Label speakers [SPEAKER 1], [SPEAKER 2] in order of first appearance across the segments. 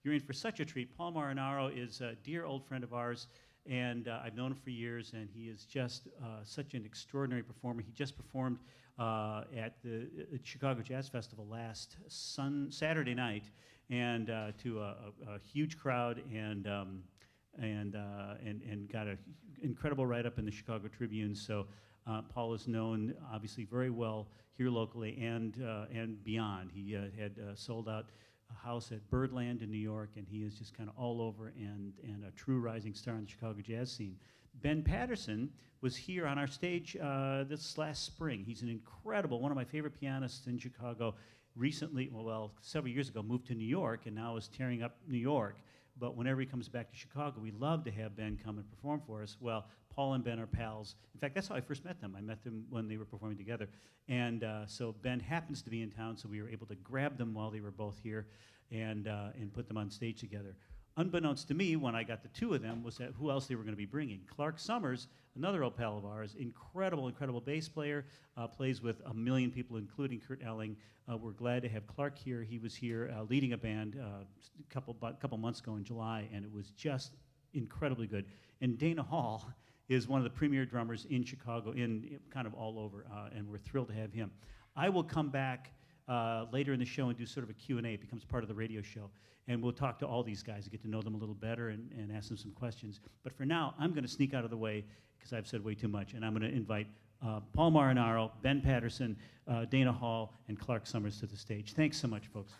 [SPEAKER 1] you're in for such a treat. Paul Marinaro is a dear old friend of ours, and I've known him for years, and he is just such an extraordinary performer. He just performed at the Chicago Jazz Festival last Saturday night, and to a huge crowd, and got an incredible write-up in the Chicago Tribune. So Paul is known, obviously, very well here locally and beyond. He had sold out a house at Birdland in New York, and he is just kind of all over and a true rising star in the Chicago jazz scene. Ben Paterson was here on our stage this last spring. He's an incredible, one of my favorite pianists in Chicago. Recently, well, several years ago, moved to New York and now is tearing up New York. But whenever he comes back to Chicago, we love to have Ben come and perform for us. Well, Paul and Ben are pals. In fact, that's how I first met them. I met them when they were performing together. And so Ben happens to be in town, so we were able to grab them while they were both here and put them on stage together. Unbeknownst to me, when I got the two of them, was that who else they were going to be bringing. Clark Sommers, another old pal of ours, incredible bass player, plays with a million people, including Kurt Elling. We're glad to have Clark here. He was here leading a band a couple months ago in July, and it was just incredibly good. And Dana Hall is one of the premier drummers in Chicago, in kind of all over, and we're thrilled to have him. I will come back later in the show and do sort of a Q&A. It becomes part of the radio show. And we'll talk to all these guys and get to know them a little better and ask them some questions. But for now, I'm going to sneak out of the way because I've said way too much. And I'm going to invite Paul Marinaro, Ben Paterson, Dana Hall, and Clark Sommers to the stage. Thanks so much, folks.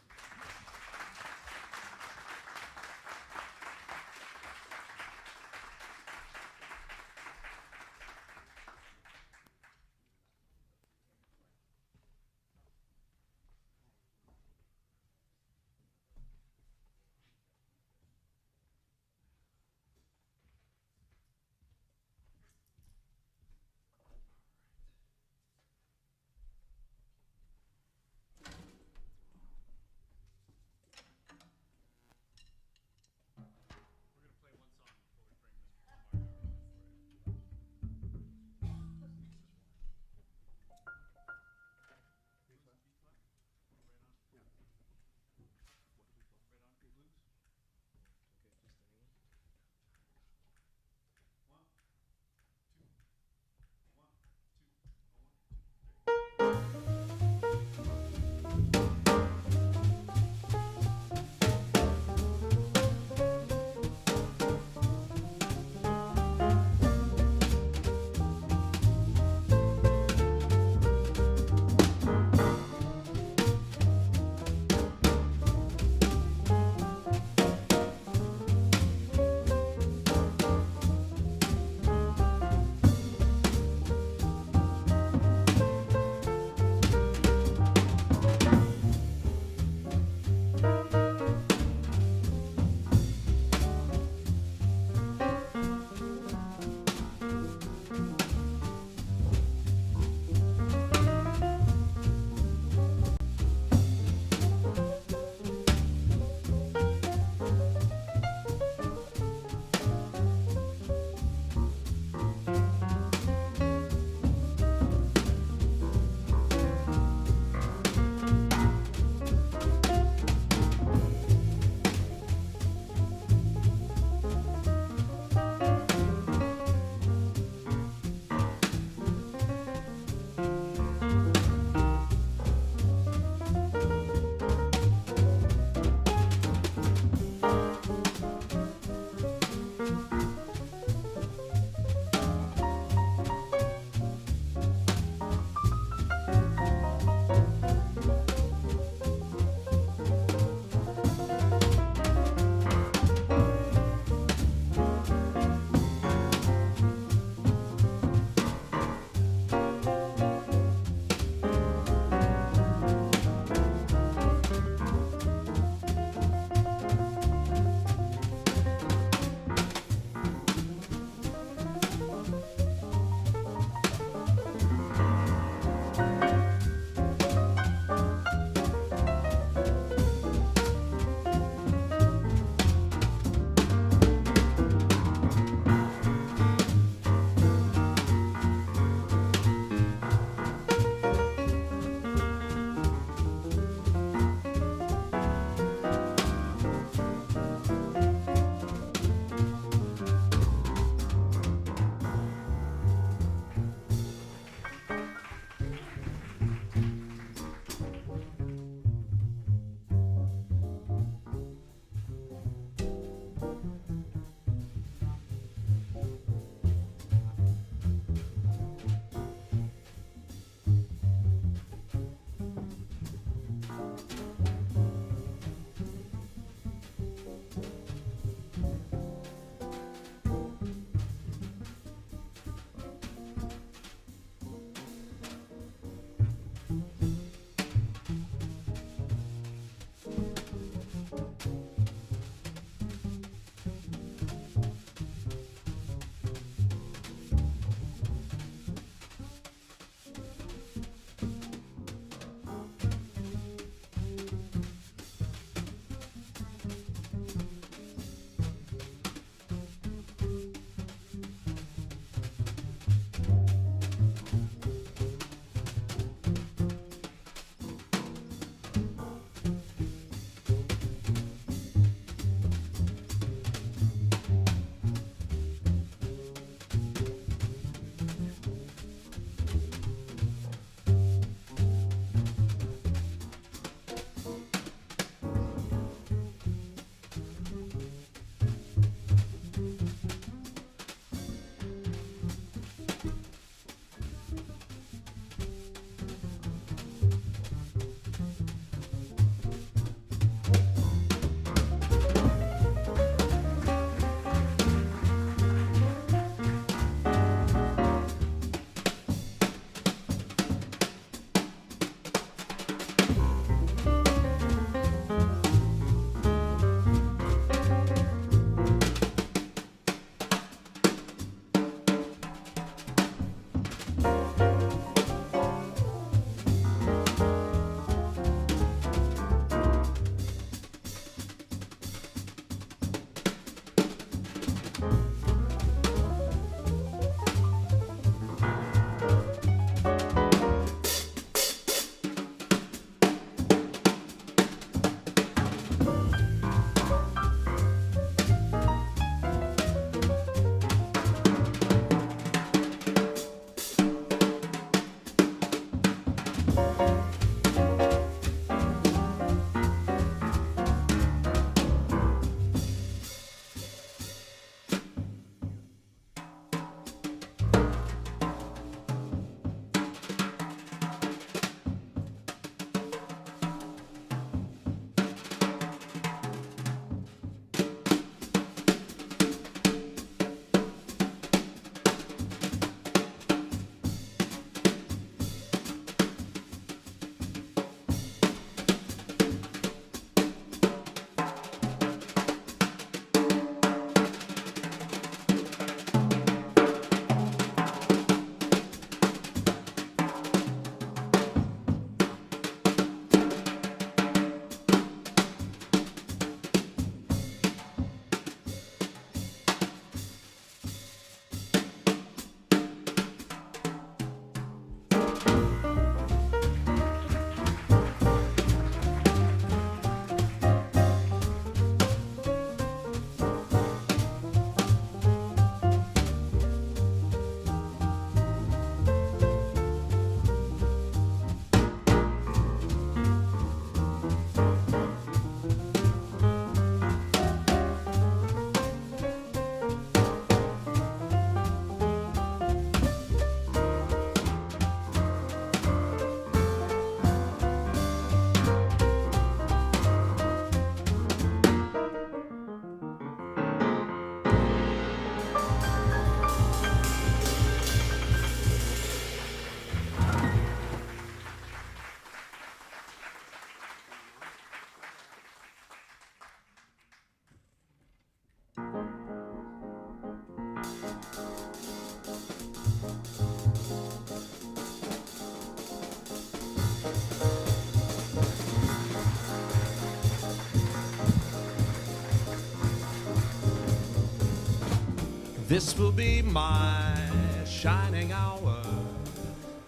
[SPEAKER 2] This will be my shining hour,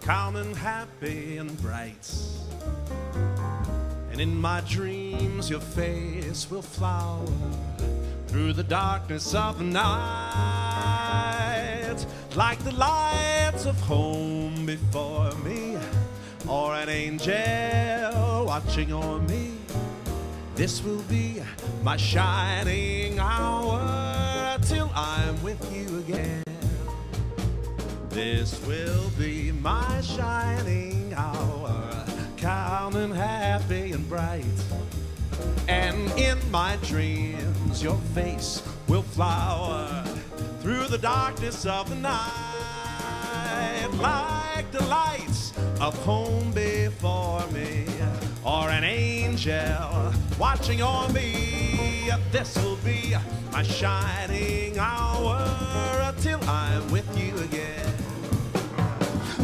[SPEAKER 2] calm and happy and bright. And in my dreams your face will flower through the darkness of the night, like the lights of home before me, or an angel watching o'er me. This will be my shining hour till I'm with you again. This will be my shining hour, calm and happy and bright. And in my dreams your face will flower through the darkness of the night, like the lights of home before me, or an angel watching on me. This will be my shining hour till I'm with you again.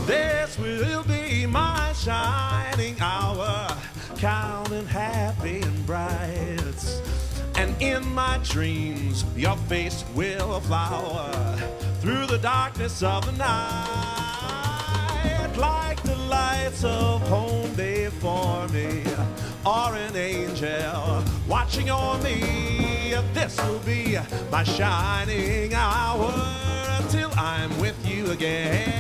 [SPEAKER 2] This will be my shining hour, calm and happy and bright. And in my dreams your face will flower through the darkness of the night, like the lights of home before me, or an angel watching on me. This will be my shining hour till I'm with you again.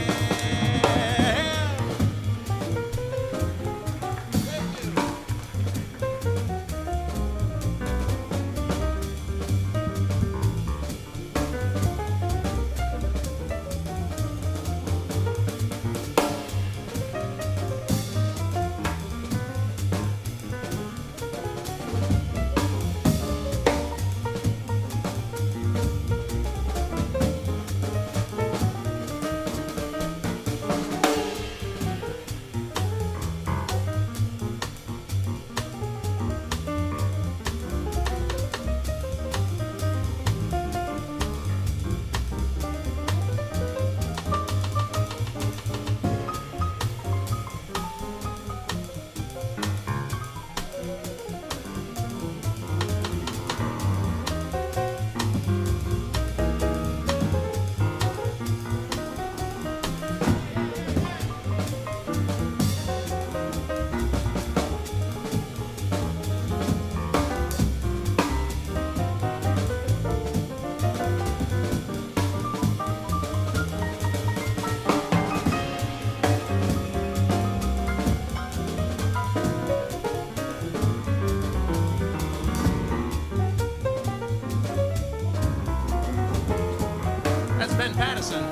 [SPEAKER 2] Paterson.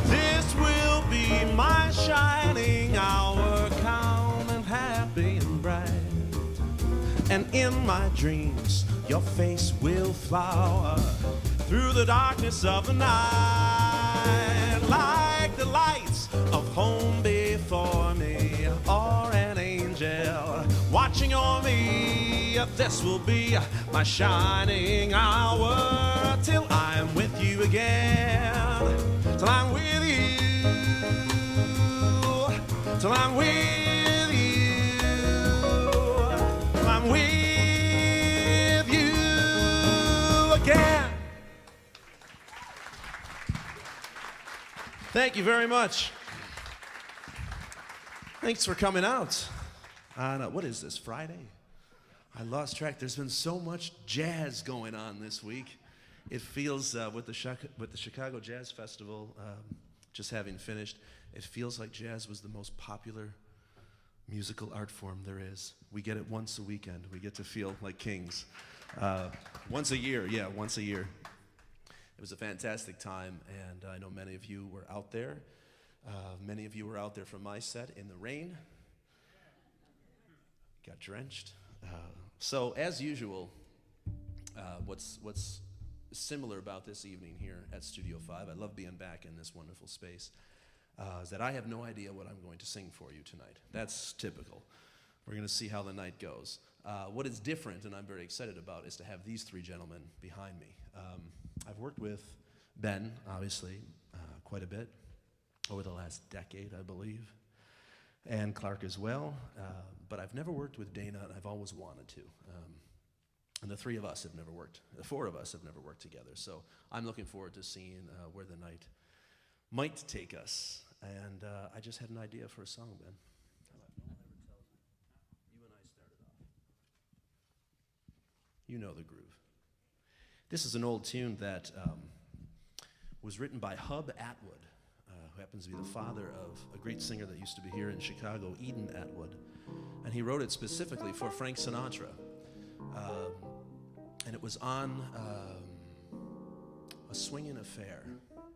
[SPEAKER 2] This will be my shining hour, calm and happy and bright. And in my dreams your face will flower through the darkness of the night, like the lights of home before me, or an angel watching on me. This will be my shining hour till I'm with you again. Till I'm with you. Till I'm with you. Till I'm with you again. Thank you very much. Thanks for coming out on, what is this, Friday? I lost track. There's been so much jazz going on this week. It feels, with the Chicago Jazz Festival just having finished, it feels like jazz was the most popular musical art form there is. We get it once a weekend. We get to feel like kings. Once a year, yeah, once a year. It was a fantastic time, and I know many of you were out there. Many of you were out there from my set in the rain. Got drenched. So, as usual, what's similar about this evening here at Studio 5, I love being back in this wonderful space, is that I have no idea what I'm going to sing for you tonight. That's typical. We're going to see how the night goes. What is different, and I'm very excited about, is to have these three gentlemen behind me. I've worked with Ben, obviously, quite a bit over the last decade, I believe, and Clark as well, but I've never worked with Dana, and I've always wanted to. And the four of us have never worked together. So I'm looking forward to seeing where the night might take us. And I just had an idea for a song, Ben. How about no one ever tells you? You and I started off. You know the groove. This is an old tune that was written by Hub Atwood, who happens to be the father of a great singer that used to be here in Chicago, Eden Atwood. And he wrote it specifically for Frank Sinatra. And it was on a swinging affair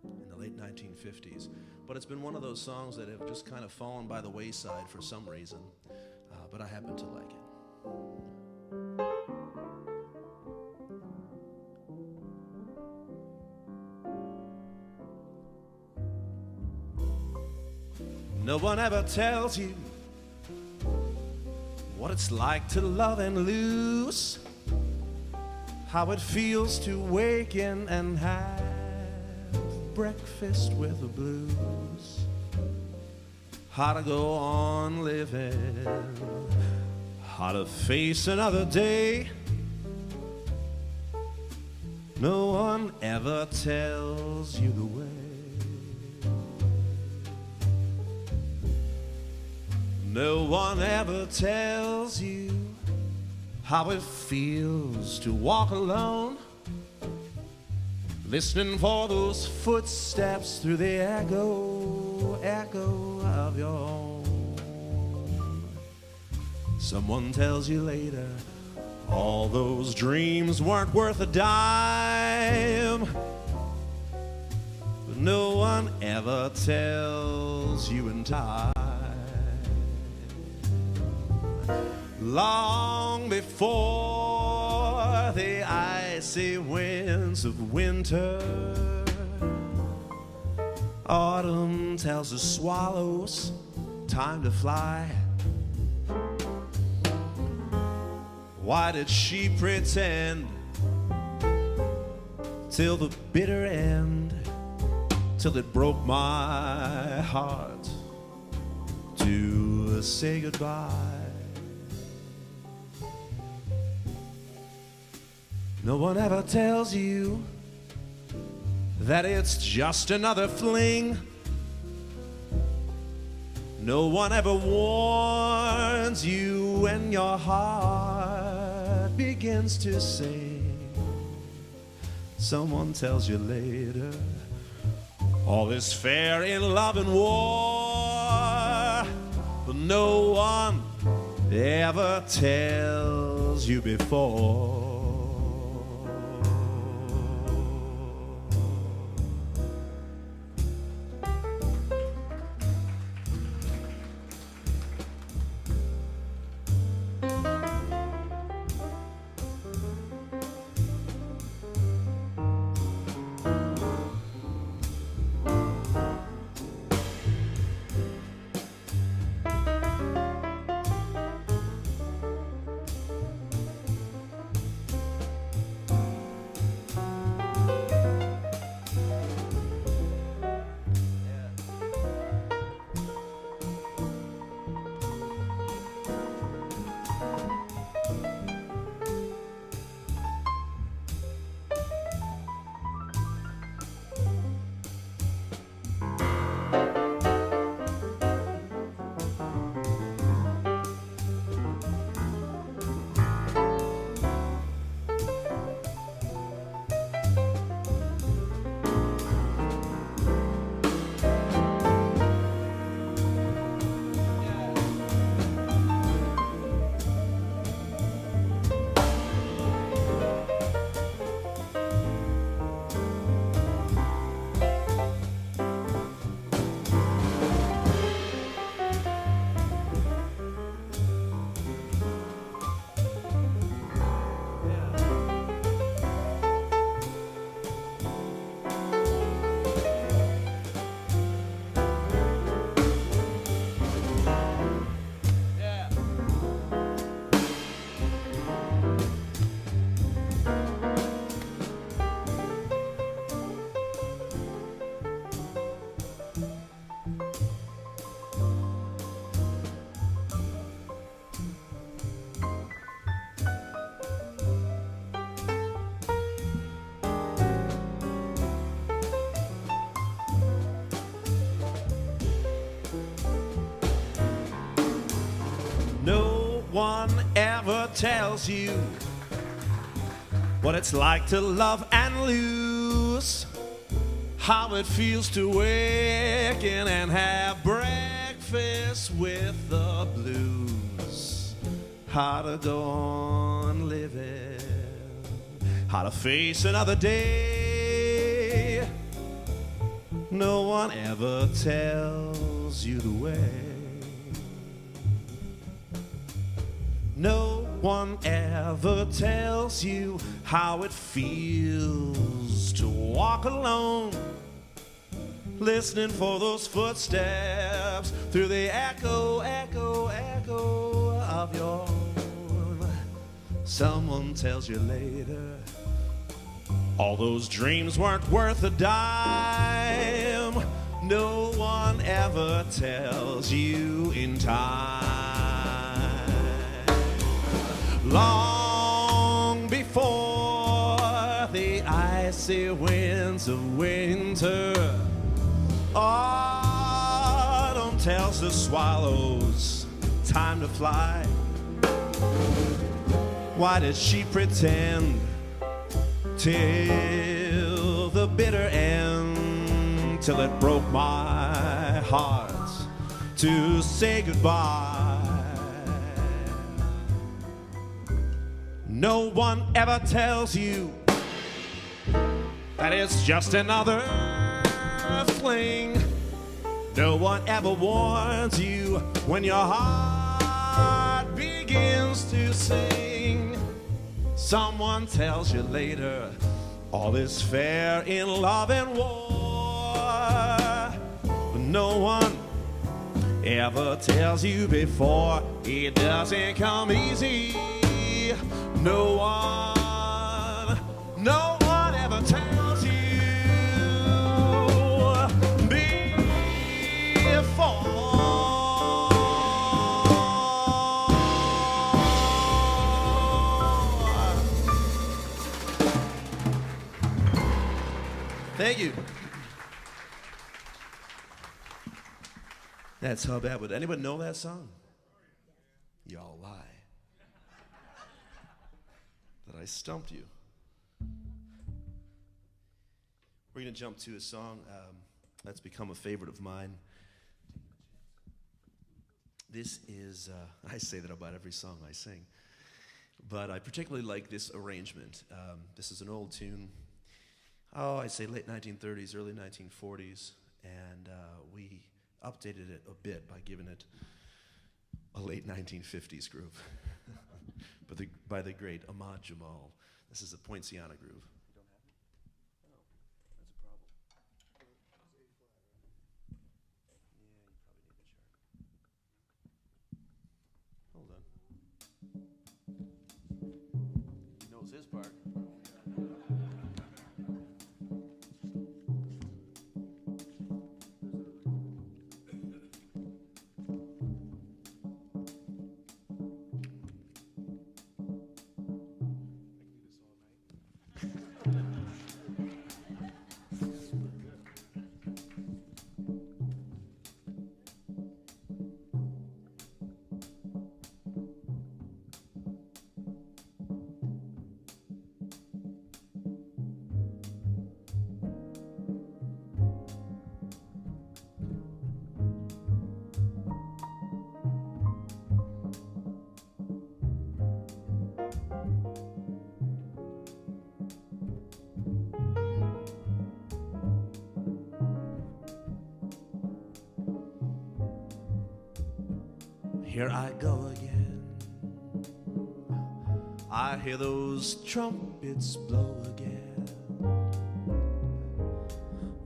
[SPEAKER 2] in the late 1950s. But it's been one of those songs that have just kind of fallen by the wayside for some reason. But I happen to like it. No one ever tells you what it's like to love and lose, how it feels to waken and have breakfast with the blues, how to go on living, how to face another day. No one ever tells you the way. No one ever tells you how it feels to walk alone, listening for those footsteps through the echo of your own. Someone tells you later all those dreams weren't worth a dime, but no one ever tells you in time. Long before the icy winds of winter, autumn tells the swallows time to fly. Why did she pretend till the bitter end, till it broke my heart to say goodbye? No one ever tells you that it's just another fling. No one ever warns you when your heart begins to sing. Someone tells you later all is fair in love and war, but no one ever tells you before. No one ever tells you what it's like to love and lose, how it feels to wake in and have breakfast with the blues, how to go on living, how to face another day. No one ever tells you the way. No one ever tells you how it feels to walk alone, listening for those footsteps through the echo, echo, echo of your own. Someone tells you later all those dreams weren't worth a dime. No one ever tells you in time. Long before the icy winds of winter, autumn tells the swallows time to fly. Why did she pretend till the bitter end, till it broke my heart to say goodbye? No one ever tells you that it's just another fling. No one ever warns you when your heart begins to sing. Someone tells you later all is fair in love and war, but no one ever tells you before it doesn't come easy. No one ever tells you before. Thank you. That's How Bad. Would anyone know that song? Y'all lie. That I stumped you. We're going to jump to a song that's become a favorite of mine. This is, I say that about every song I sing, but I particularly like this arrangement. This is an old tune, I'd say late 1930s, early 1940s, and we updated it a bit by giving it a late 1950s groove. By the great Ahmad Jamal. This is a Poinciana groove. You don't have it? Oh, that's a problem. Yeah, you probably need the chart. Hold on. He knows his part. Here I go again. I hear those trumpets blow again.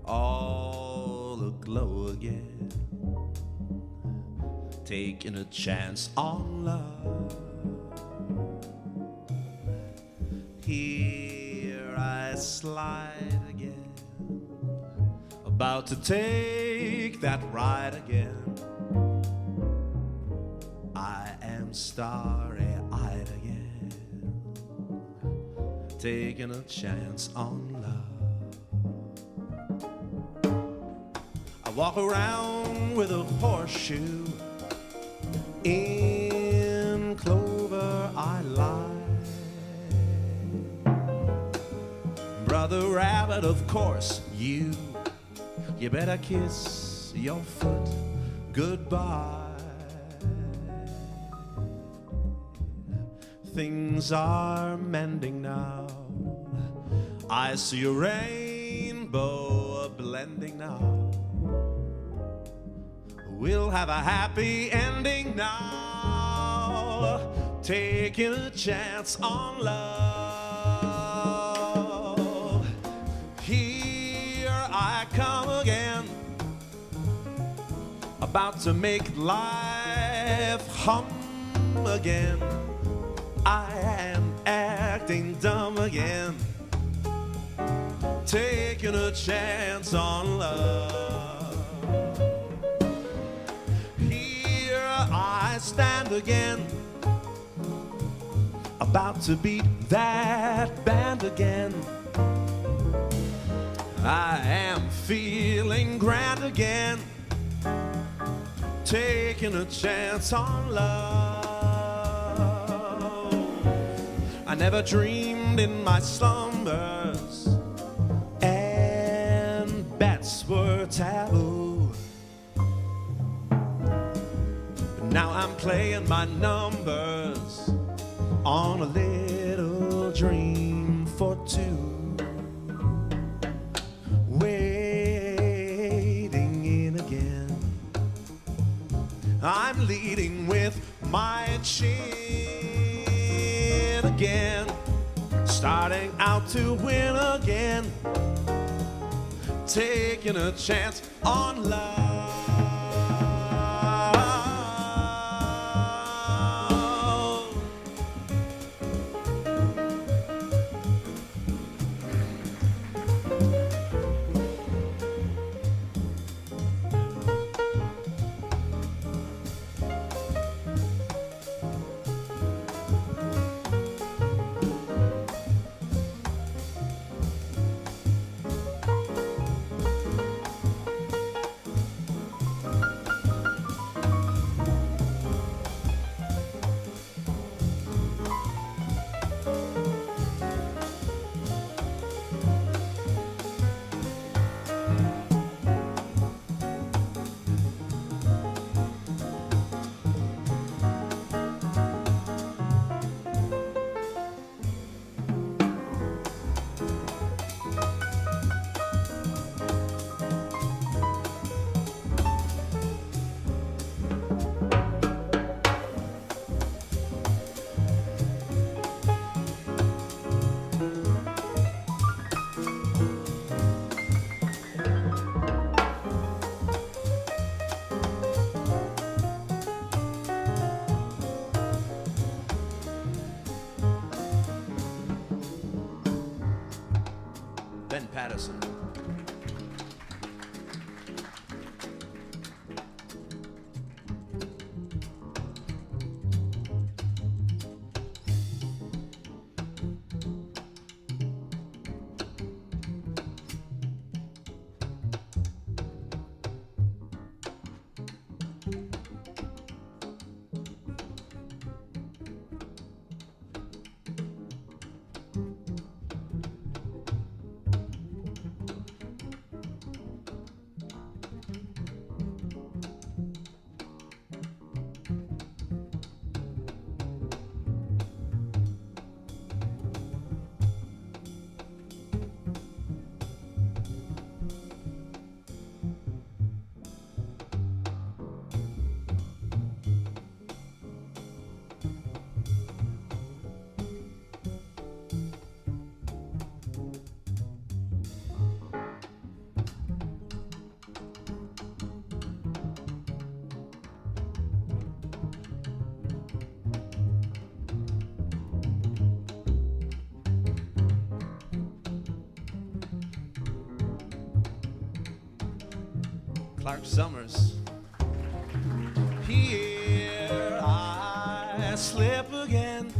[SPEAKER 2] All aglow again. Taking a chance on love. Here I slide again. About to take that ride again. I am starry-eyed again, taking a chance on love. I walk around with a horseshoe in but of course you better kiss your foot goodbye. Things are mending now. I see a rainbow blending now. We'll have a happy ending now, taking a chance on love. Here I come again, about to make life hum again. I am acting dumb again, taking a chance on love. Here I stand again, about to beat that band again. I am feeling grand again, taking a chance on love. I never dreamed in my slumbers, and bets were taboo. But now I'm playing my numbers on a little dream for two, waiting in again. I'm leading with my chin again, starting out to win again, taking a chance on love. Paterson. Sommers. Here I slip again,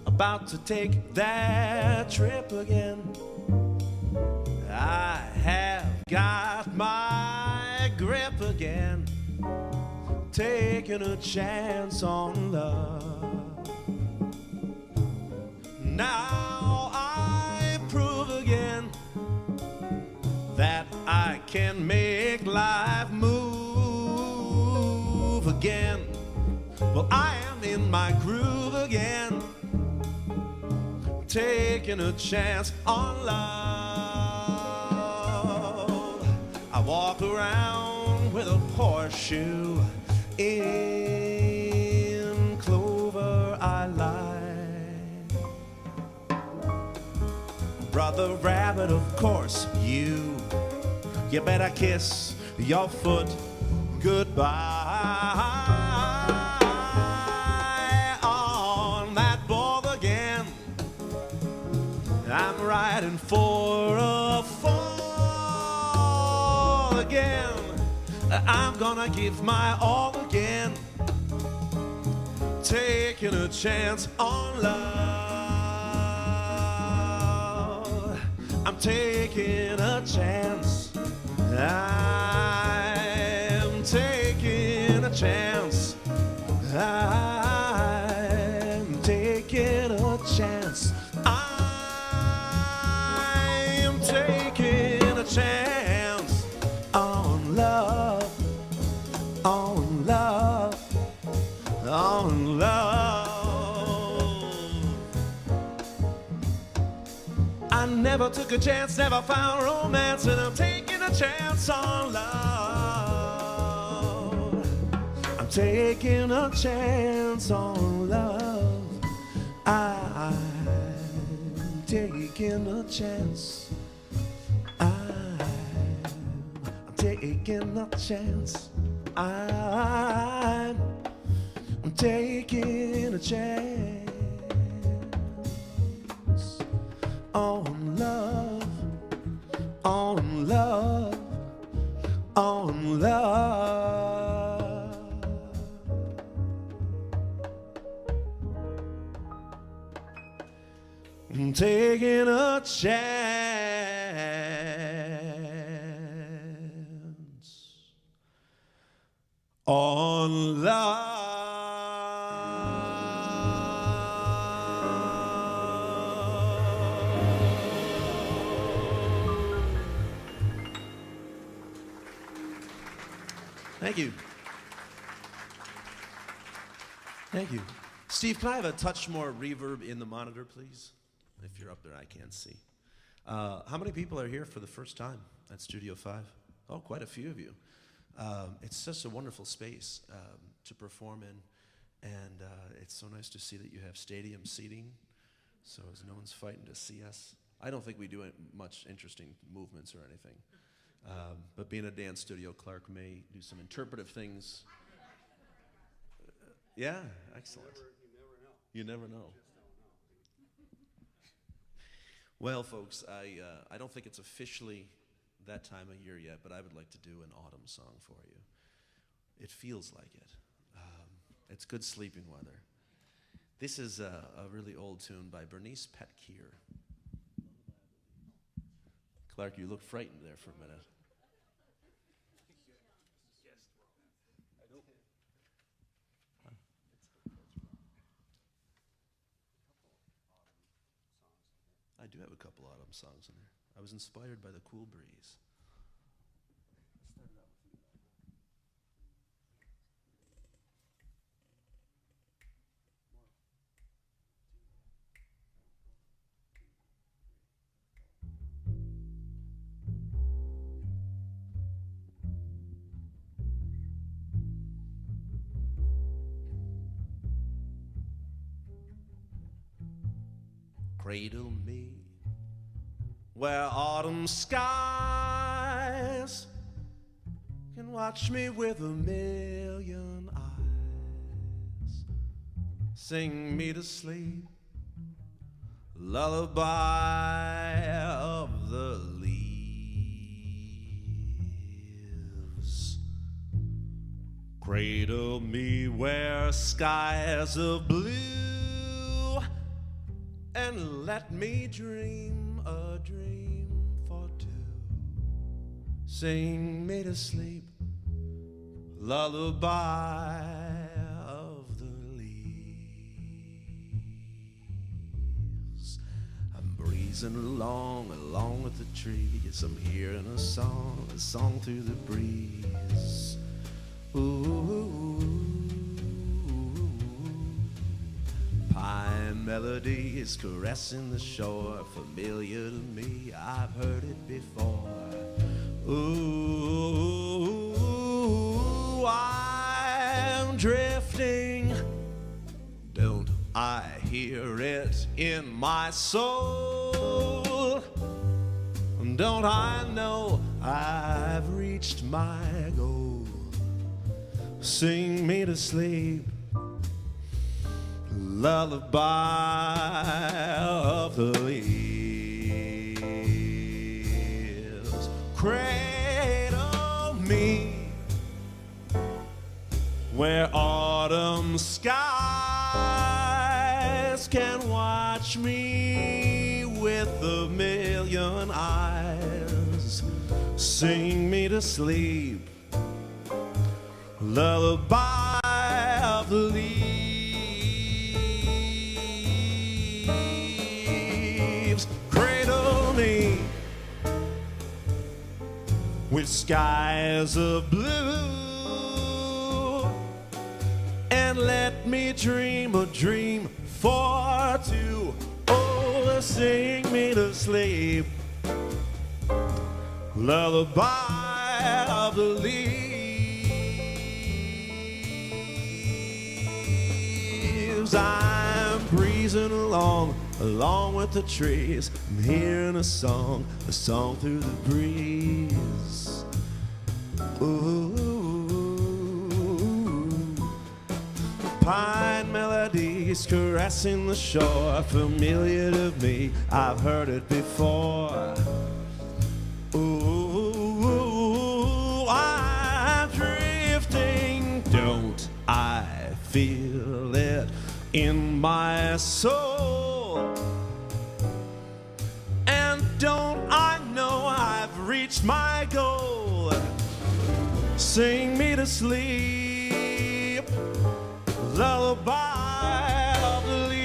[SPEAKER 2] about to take that trip again. I have got my grip again, taking a chance on love. Now I prove can make life move again. Well, I am in my groove again, taking a chance on love. I walk around with a horseshoe in clover I lie. Brother Rabbit, of course, you better kiss your foot goodbye. On that ball again, I'm riding for a fall again. I'm gonna give my all again, taking a chance on love. I'm taking a chance. I'm taking a chance. I'm taking a chance. I'm taking a chance on love, on love, on love. I never took a chance, never found romance, and I'm taking a chance on love. I'm taking a chance on love. I'm taking a chance. I'm taking a chance. I'm taking a chance on love, on love, on love. I'm taking a chance on love. Thank you. Thank you. Steve, can I have a touch more reverb in the monitor, please? If you're up there, I can't see. How many people are here for the first time at Studio5? Oh, quite a few of you. It's just a wonderful space to perform in, and it's so nice to see that you have stadium seating, so as no one's fighting to see us. I don't think we do much interesting movements or anything, but being a dance studio, Clark may do some interpretive things. Yeah, excellent. You never know. Well, folks, I don't think it's officially that time of year yet, but I would like to do an autumn song for you. It feels like it. It's good sleeping weather. This is a really old tune by Bernice Petkeer. Clark, you look frightened there for a minute. I do have a couple autumn songs in there. I was inspired by the cool breeze. Cradle me where autumn skies can watch me with a million eyes. Sing me to sleep, lullaby of the leaves. Cradle me where skies are blue, and let me dream a dream for two. Sing me to sleep, lullaby of the leaves. I'm breathing breezing along with the trees. I'm hearing a song through the breeze. Ooh, pine melodies caressing the shore, familiar to me, I've heard it before. Ooh, I'm drifting. Don't I hear it in my soul? Don't I know I've reached my goal? Sing me to sleep, lullaby of the leaves. Cradle me where autumn skies can watch me with a million eyes. Sing me to sleep, lullaby of the leaves. Cradle me with skies of blue, and let me dream a dream for two. Oh, sing me to sleep, lullaby of the leaves. I'm breezing along with the trees. I'm hearing a song through the breeze. Ooh, pine melodies caressing the shore, familiar to me, I've heard it before. Ooh, I'm drifting. Don't I feel it in my soul? And don't I know I've reached my goal? Sing me to sleep, lullaby of the leaves.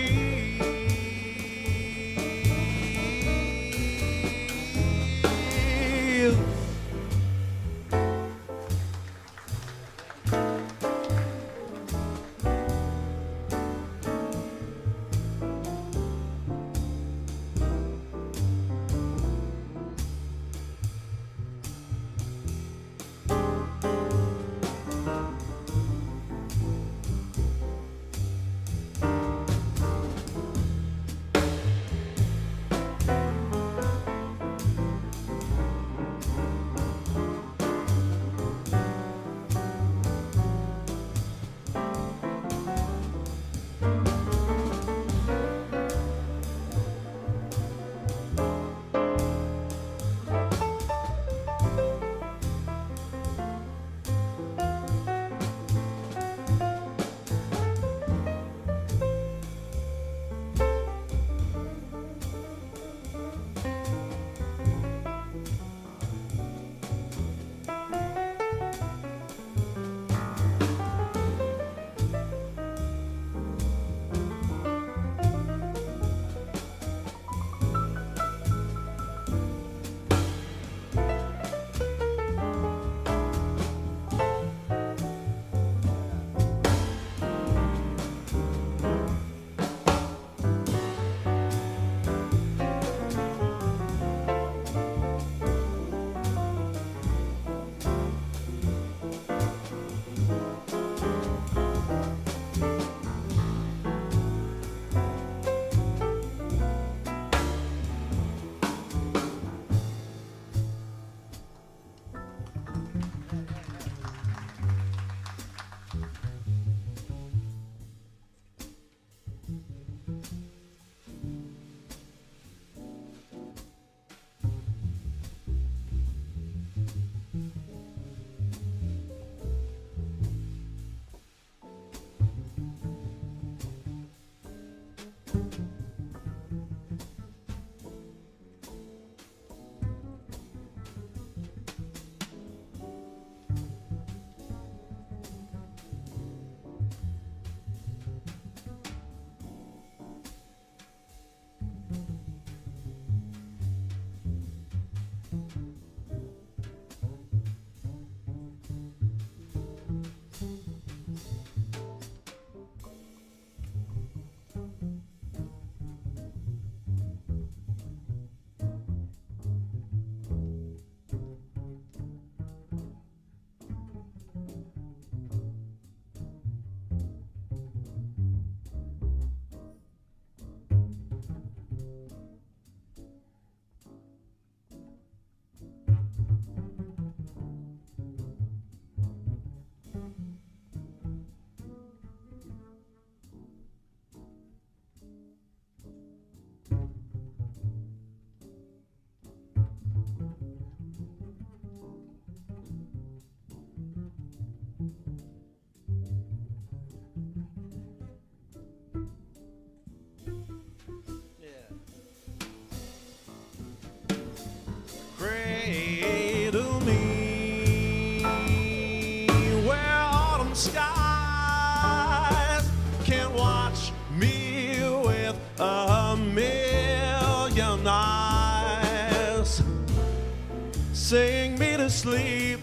[SPEAKER 2] sing me to sleep,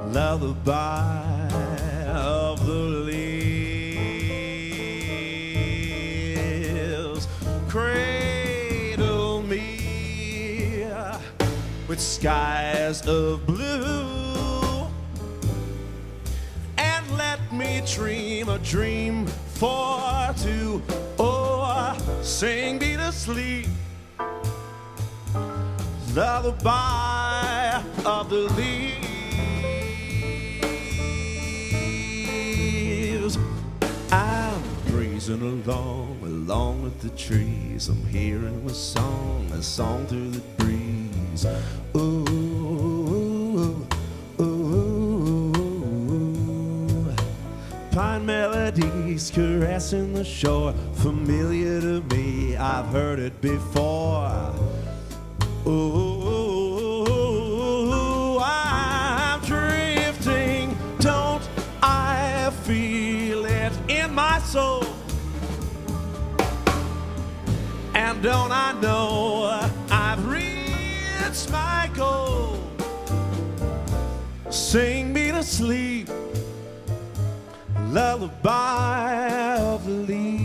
[SPEAKER 2] lullaby of the leaves. Cradle me with skies of blue, and let me dream a dream for two. Oh, sing me to sleep, lullaby of the leaves. I'm breezing along with the trees. I'm hearing a song through the breeze. Ooh, ooh, ooh. Pine melodies caressing the shore, familiar to me, I've heard it before. Ooh, I'm drifting, don't I feel it in my soul? And don't I know I've reached my goal? Sing me to sleep, lullaby of the leaves.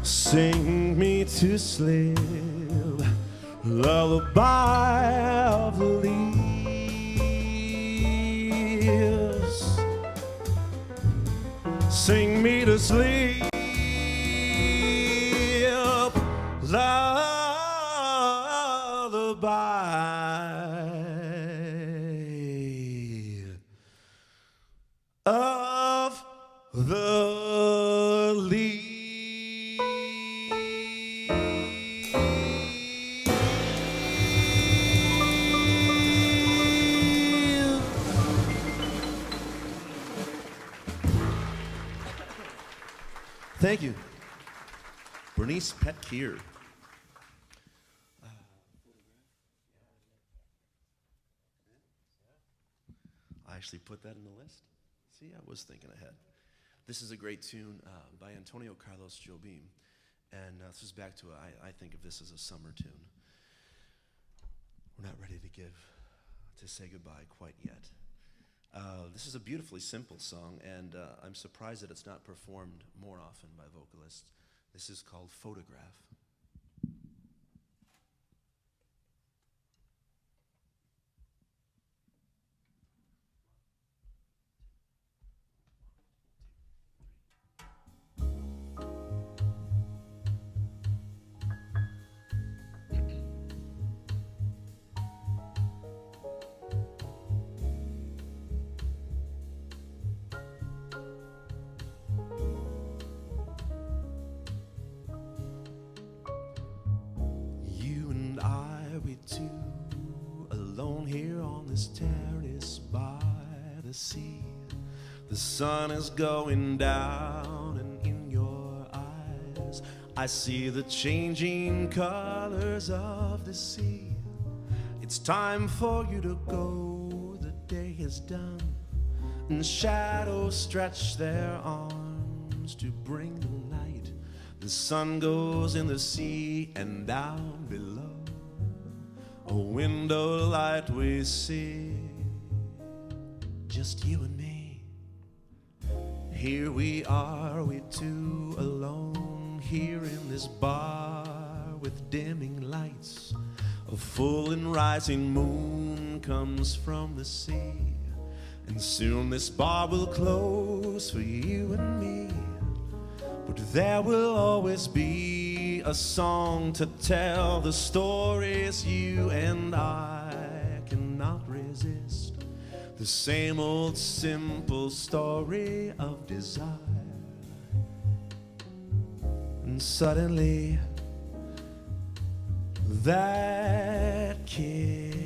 [SPEAKER 2] Sing me to sleep, lullaby of the leaves. Sing me to sleep, lullaby of the leaves. Thank you. Bernice Petkier. I actually put that in the list. See, I was thinking ahead. This is a great tune by Antonio Carlos Jobim. And this is back to, I think of this as a summer tune. We're not ready to say goodbye quite yet. This is a beautifully simple song, and I'm surprised that it's not performed more often by vocalists. This is called Photograph. Two alone here on this terrace by the sea. The sun is going down, and in your eyes I see the changing colors of the sea. It's time for you to go, the day is done, and shadows stretch their arms to bring the light. The sun goes in the sea, and down below a window light we see, just you and me. Here we are, we two alone, here in this bar with dimming lights. A full and rising moon comes from the sea, and soon this bar will close for you and me. But there will always be a song to tell, the stories you and I cannot resist. The same old simple story of desire. And suddenly that kiss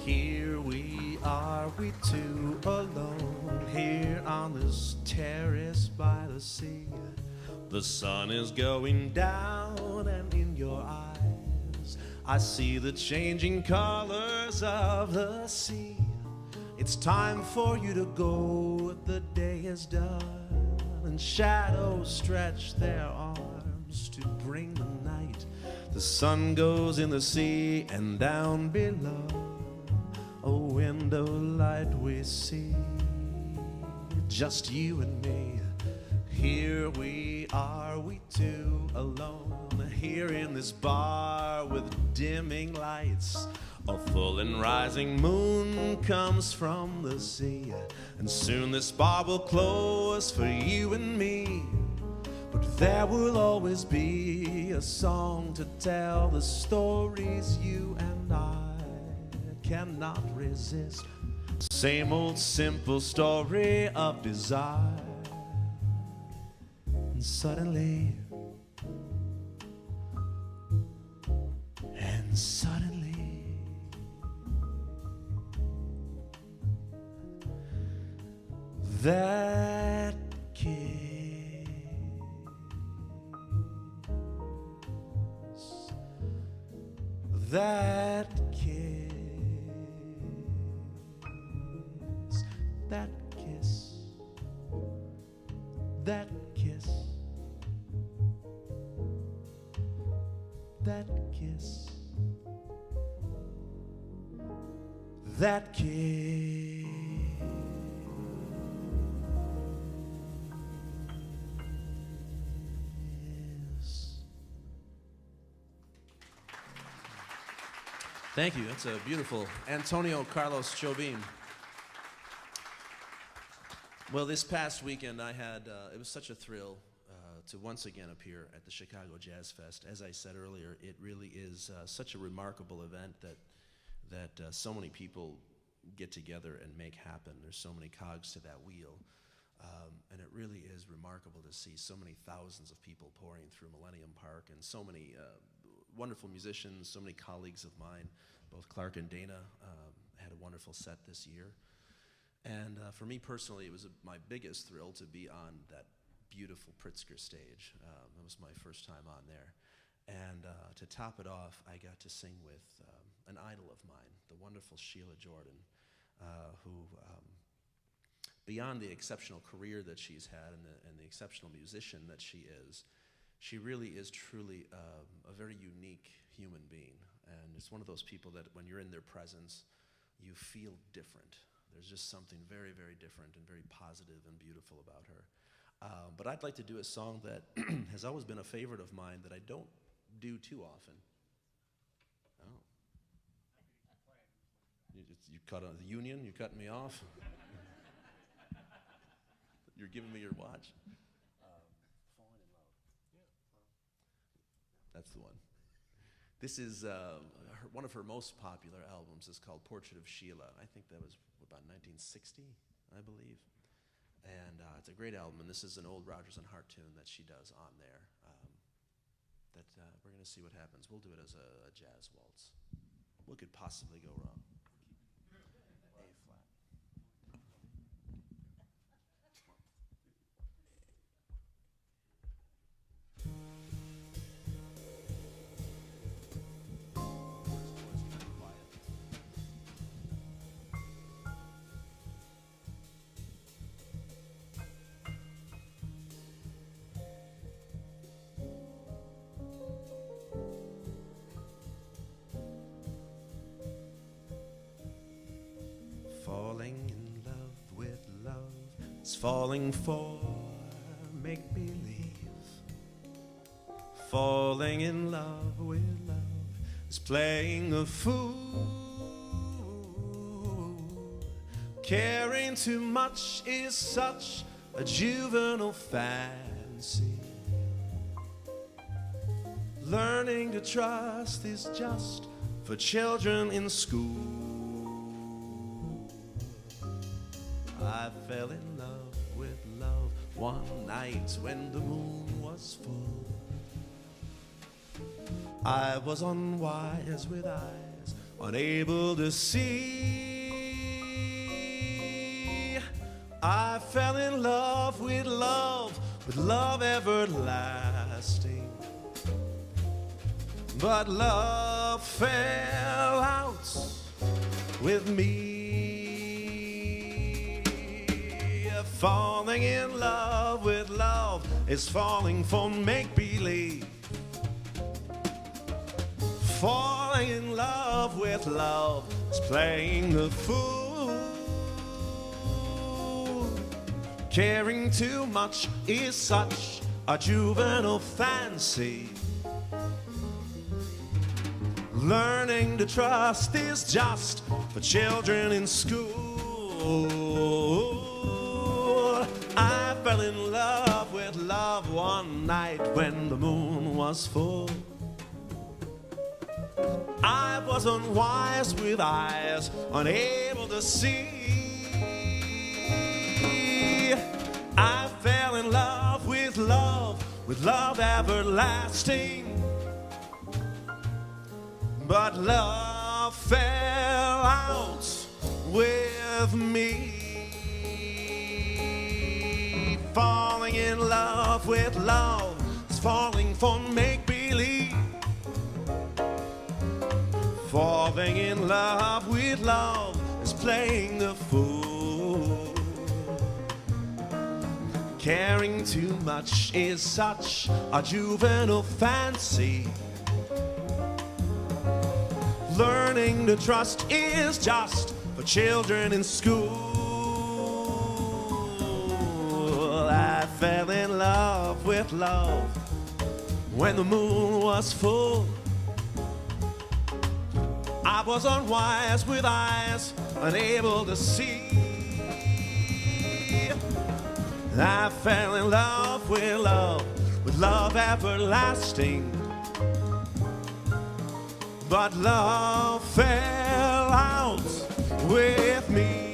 [SPEAKER 2] Here we are, we two alone, here on this terrace by the sea. The sun is going down, and in your eyes I see the changing colors of the sea. It's time for you to go, the day is done, and shadows stretch their arms to bring the night. The sun goes in the sea, and down below a window light we see, just you and me. Here we are, we two alone, here in this bar with dimming lights. A full and rising moon comes from the sea, and soon this bar will close for you and me. But there will always be a song to tell, the stories you and I cannot resist. Same old simple story of desire. And suddenly, that kiss, that kiss, that kiss, that kiss, that kiss, that kiss. Thank you. That's a beautiful Antonio Carlos Jobim. Well, this past weekend I had, it was such a thrill to once again appear at the Chicago Jazz Fest. As I said earlier, it really is such a remarkable event that so many people get together and make happen. There's so many cogs to that wheel. And it really is remarkable to see so many thousands of people pouring through Millennium Park, and so many wonderful musicians, so many colleagues of mine. Both Clark and Dana had a wonderful set this year. And for me personally, it was my biggest thrill to be on that beautiful Pritzker stage. It was my first time on there. And to top it off, I got to sing with an idol of mine, the wonderful Sheila Jordan, who, beyond the exceptional career that she's had and the exceptional musician that she really is truly a very unique human being. And it's one of those people that when you're in their presence, you feel different. There's just something very, very different and very positive and beautiful about her. But I'd like to do a song that has always been a favorite of mine that I don't do too often. Oh. You cut on the union? You cutting me off? You're giving me your watch? Falling in Love. That's the one. This is one of her most popular albums. It's called Portrait of Sheila. I think that was about 1960, I believe. And it's a great album, and this is an old Rodgers and Hart tune that she does on there. We're going to see what happens. We'll do it as a jazz waltz. What could possibly go wrong? A flat. falling for make-believe. Falling in love with love is playing a fool. Caring too much is such a juvenile fancy. Learning to trust is just for children in school. I fell in love with love one night when the moon was full. I was unwise with eyes unable to see. I fell in love with love everlasting. But love fell out with me. Falling in love with love is falling for make-believe. Falling in love with love is playing the fool. Caring too much is such a juvenile fancy. Learning to trust is just for children in school. I fell in love with love one night when the moon was full. I was unwise with eyes unable to see. I fell in love with love everlasting. But love fell out with me. Falling in love with love is falling for make-believe. Falling in love with love is playing the fool. Caring too much is such a juvenile fancy. Learning to trust is just for children in school. I fell in love with love when the moon was full. I was unwise with eyes unable to see. I fell in love with love everlasting. But love fell out with me.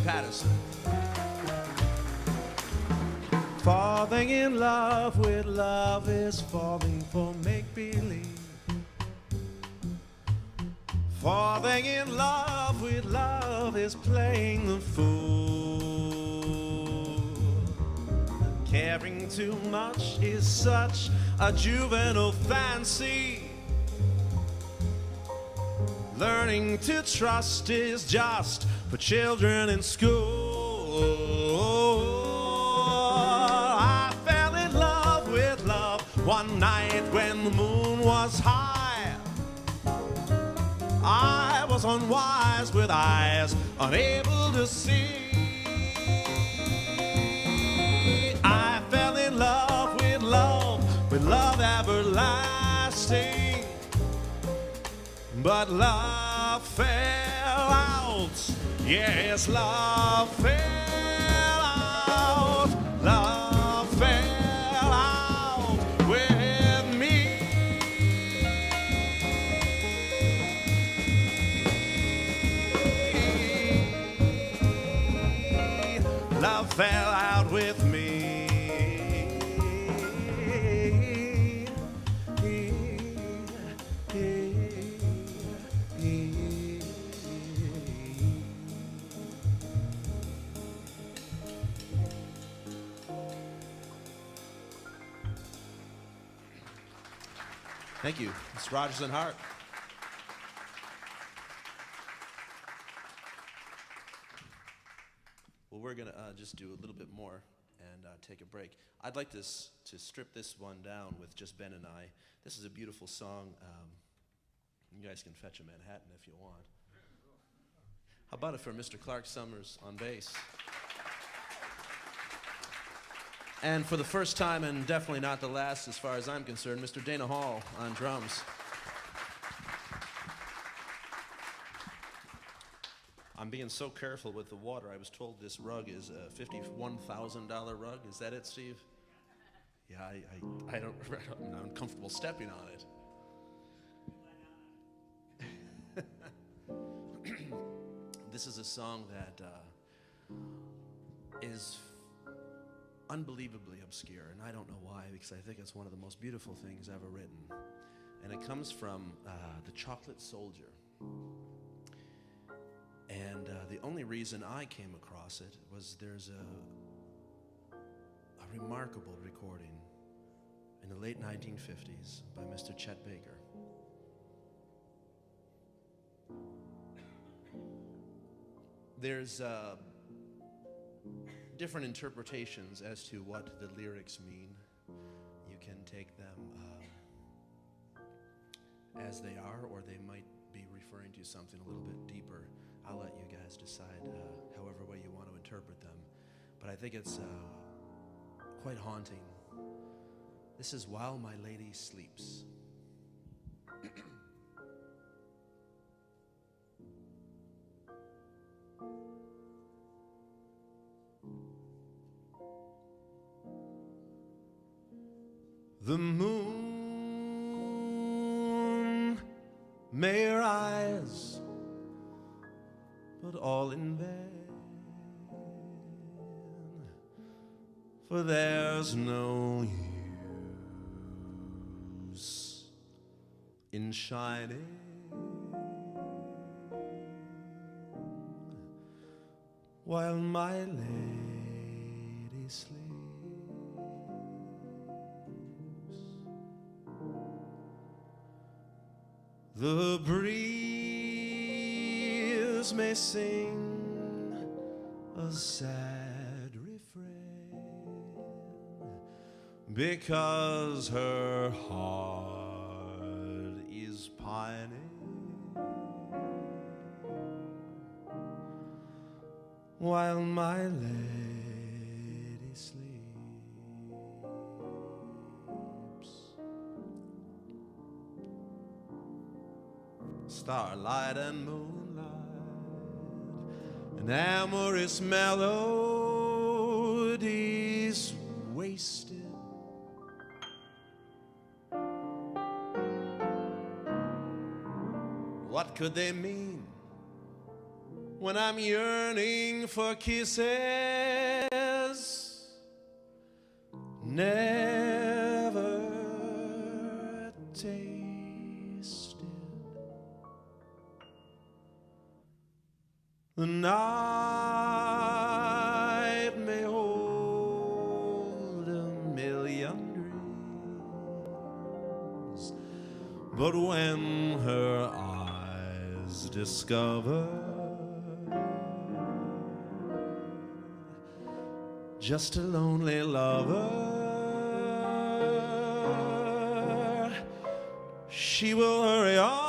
[SPEAKER 2] Paterson. For Falling in love with love is falling for make-believe. Falling in love with love is playing the fool. Caring too much is such a juvenile fancy. Learning to trust is just for children in school. I fell in love with love one night when the moon was high. I was unwise with eyes unable to see. I fell in love with love everlasting. But love fell out. Yes, love fell out. Love fell out with me. Love fell out with me. Thank you. It's Rodgers and Hart. Well, we're going to just do a little bit more and take a break. I'd like to strip this one down with just Ben and I. This is a beautiful song. You guys can fetch a Manhattan if you want. How about it for Mr. Clark Sommers on bass? And for the first time, and definitely not the last as far as I'm concerned, Mr. Dana Hall on drums. I'm being so careful with the water. I was told this rug is a $51,000 rug. Is that it, Steve? Yeah, I'm uncomfortable stepping on it. This is a song that is unbelievably obscure, and I don't know why, because I think it's one of the most beautiful things ever written. And it comes from The Chocolate Soldier. And the only reason I came across it was there's a remarkable recording in the late 1950s by Mr. Chet Baker. There's different interpretations as to what the lyrics mean. You can take them as they are, or they might be referring to something a little bit deeper. I'll let you guys decide however way you want to interpret them. But I think it's quite haunting. This is While My Lady Sleeps. The moon may rise, but all in vain, for there's no use in shining while my lady sleeps. The breeze may sing a sad refrain because her heart is pining while my lady sleeps. Starlight and moonlight and amorous melodies wasted. What could they mean when I'm yearning for kisses? The night may hold a million dreams, but when her eyes discover just a lonely lover, she will hurry on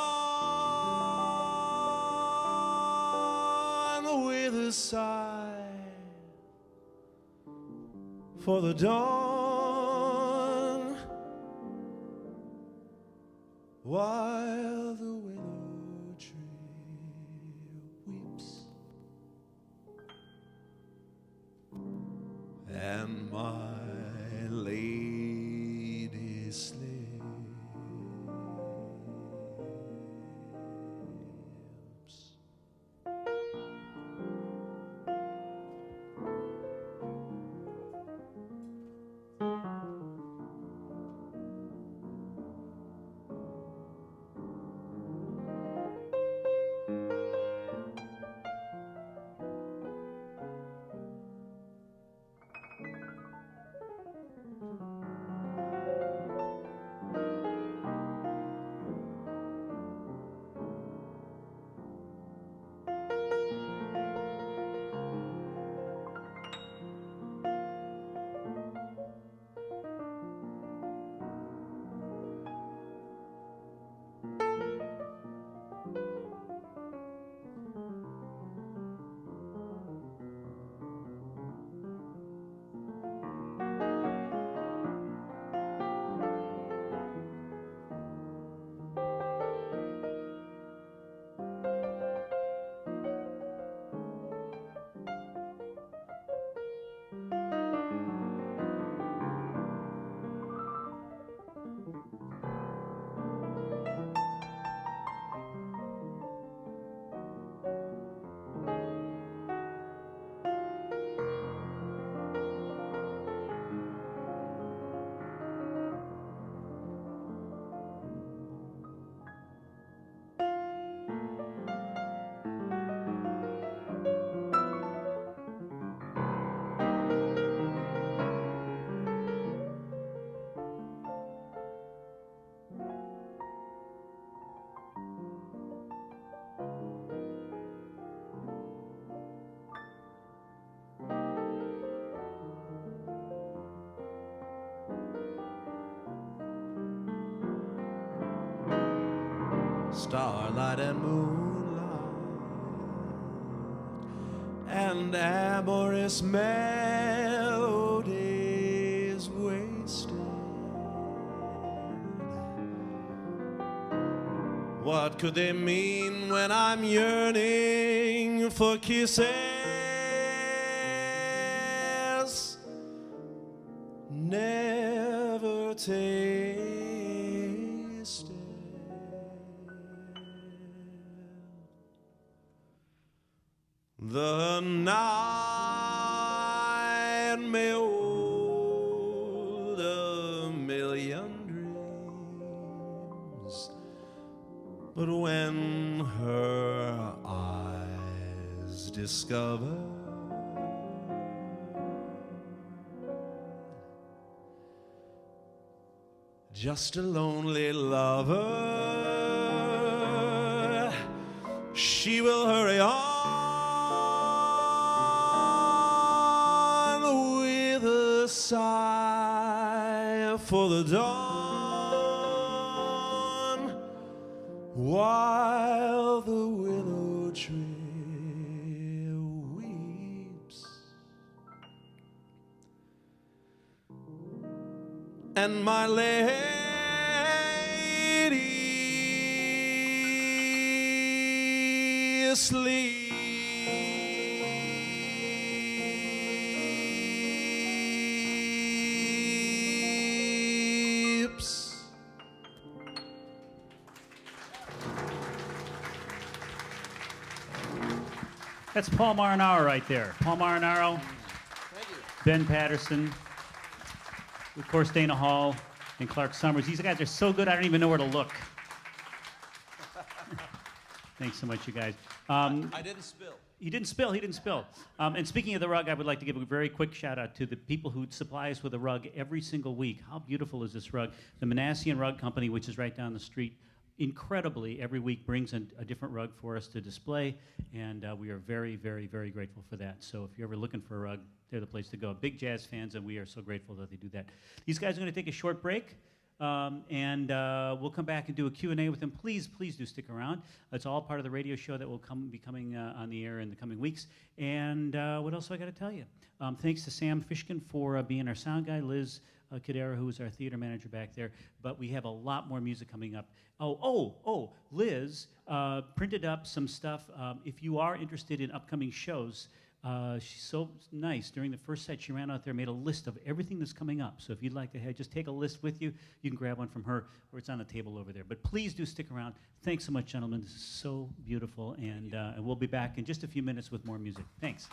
[SPEAKER 2] with a sigh for the dawn, while the willow tree weeps and my lady sleeps. Starlight and moonlight and amorous melodies wasted. What could they mean when I'm yearning for kisses never tasted? The night may hold a million dreams, but when her eyes discover just a lonely lover, she will hurry on sigh for the dawn, while the willow tree weeps and my lady sleeps.
[SPEAKER 1] That's Paul Marinaro right there. Paul Marinaro, Ben Paterson, of course Dana Hall, and Clark Sommers. These guys are so good I don't even know where to look. Thanks so much, you guys.
[SPEAKER 2] I didn't spill.
[SPEAKER 1] He didn't spill. He didn't spill. And speaking of the rug, I would like to give a very quick shout out to the people who supply us with a rug every single week. How beautiful is this rug? The Manassian Rug Company, which is right down the street, incredibly every week brings a different rug for us to display, and we are very, very, very grateful for that. So if you're ever looking for a rug, they're the place to go. Big jazz fans, and we are so grateful that they do that. These guys are going to take a short break. And we'll come back and do a Q&A with them. Please do stick around. It's all part of the radio show that will be coming on the air in the coming weeks. And what else do I got to tell you? Thanks to Sam Fishkin for being our sound guy, Liz Cadera, who is our theater manager back there. But we have a lot more music coming up. Liz printed up some stuff. If you are interested in upcoming shows, she's so nice. During the first set, she ran out there and made a list of everything that's coming up. So if you'd like to just take a list with you, you can grab one from her, or it's on the table over there. But please do stick around. Thanks so much, gentlemen. This is so beautiful. And we'll be back in just a few minutes with more music. Thanks.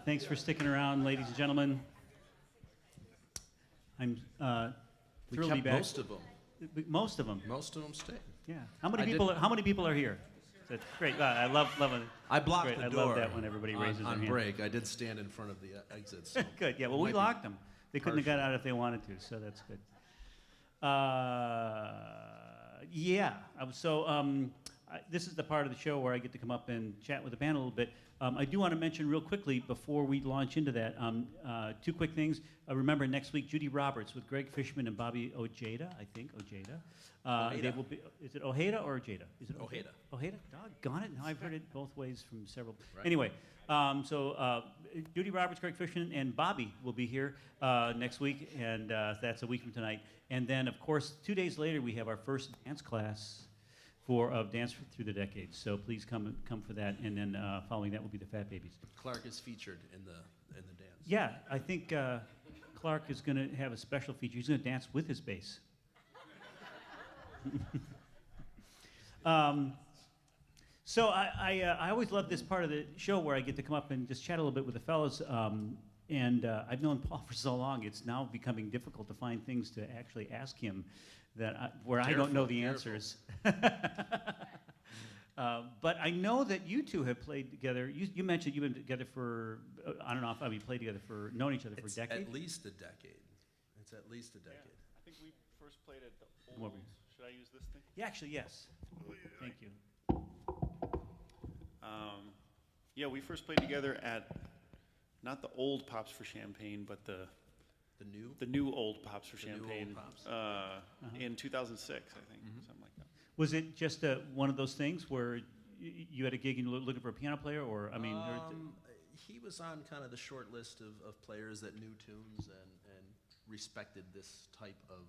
[SPEAKER 1] Thanks for sticking around, ladies and gentlemen. I'm thrilled to be back.
[SPEAKER 2] Most of them.
[SPEAKER 1] Most of them.
[SPEAKER 2] Most of them stayed.
[SPEAKER 1] Yeah. How many people are here? That's great. I love it.
[SPEAKER 2] I blocked
[SPEAKER 1] great.
[SPEAKER 2] the door.
[SPEAKER 1] I love that when everybody raises their hand.
[SPEAKER 2] On break, I did stand in front of the exits. So
[SPEAKER 1] good. Yeah. Well, we locked them. They couldn't have got out if they wanted to. So that's good. Yeah. This is the part of the show where I get to come up and chat with the band a little bit. I do want to mention real quickly before we launch into that, two quick things. Remember, next week, Judy Roberts with Greg Fishman and Bobby Ojeda, I think, Ojeda. They will be, is it Ojeda or Ojeda? Is it
[SPEAKER 2] Ojeda.
[SPEAKER 1] Ojeda? Doggone it. Now I've heard it both ways from several.
[SPEAKER 2] Right.
[SPEAKER 1] Anyway, Judy Roberts, Greg Fishman, and Bobby will be here next week, and that's a week from tonight. And then, of course, 2 days later, we have our first dance class of Dance Through the Decades. So please come for that, and then following that will be the Fat Babies.
[SPEAKER 2] Clark is featured in the dance.
[SPEAKER 1] Yeah, I think Clark is going to have a special feature. He's going to dance with his bass. So I always love this part of the show where I get to come up and just chat a little bit with the fellas. And I've known Paul for so long, it's now becoming difficult to find things to actually ask him where I don't know the answers. But I know that you two have played together. You mentioned you've been together for, I don't know if we played together known each other for a decade?
[SPEAKER 2] At least a decade. It's at least a decade.
[SPEAKER 3] Yeah, I think we first played at the old. Should I use this thing?
[SPEAKER 1] Yeah, actually, yes. Thank you.
[SPEAKER 3] Yeah, we first played together at not the old Pops for Champagne, but the new old Pops for Champagne in 2006, I think, something like that.
[SPEAKER 1] Was it just one of those things where you had a gig and you were looking for a piano player, or I mean?
[SPEAKER 2] He was on kind of the short list of players that knew tunes and respected this type of,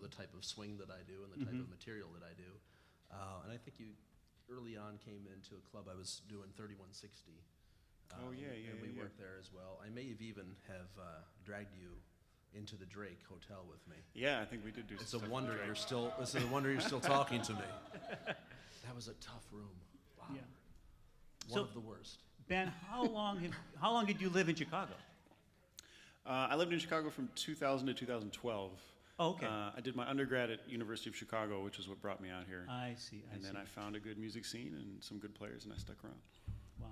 [SPEAKER 2] the type of swing that I do and the type of material that I do. And I think you early on came into a club I was doing 3160. And we worked there as well. I may have even dragged you into the Drake Hotel with me.
[SPEAKER 3] Yeah, I think we did do.
[SPEAKER 2] It's a wonder you're still. It's a wonder you're still talking to me. That was a tough room. Wow.
[SPEAKER 1] Yeah.
[SPEAKER 2] One of the worst.
[SPEAKER 1] Ben, how long did you live in Chicago?
[SPEAKER 3] I lived in Chicago from 2000 to 2012.
[SPEAKER 1] Oh, okay.
[SPEAKER 3] I did my undergrad at University of Chicago, which is what brought me out here.
[SPEAKER 1] I see.
[SPEAKER 3] And then I found a good music scene and some good players, and I stuck around.
[SPEAKER 1] Wow.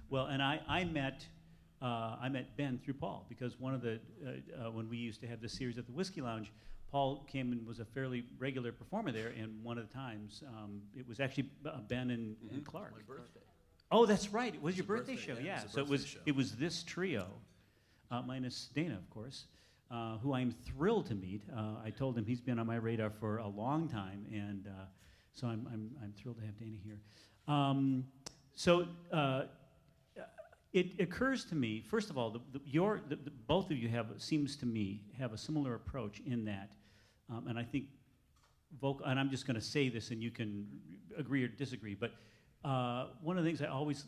[SPEAKER 1] Well, and I met Ben through Paul, because one of the when we used to have this series at the Whiskey Lounge, Paul came and was a fairly regular performer there, and one of the times it was actually Ben and Clark.
[SPEAKER 2] My birthday.
[SPEAKER 1] Oh, that's right. It was your birthday show. Yeah. So
[SPEAKER 2] show.
[SPEAKER 1] It was this trio, minus Dana, of course, who I'm thrilled to meet. I told him he's been on my radar for a long time, and so I'm thrilled to have Dana here. It occurs to me, first of all, both of you seems to me have a similar approach in that, and I think and I'm just going to say this, and you can agree or disagree, but one of the things I always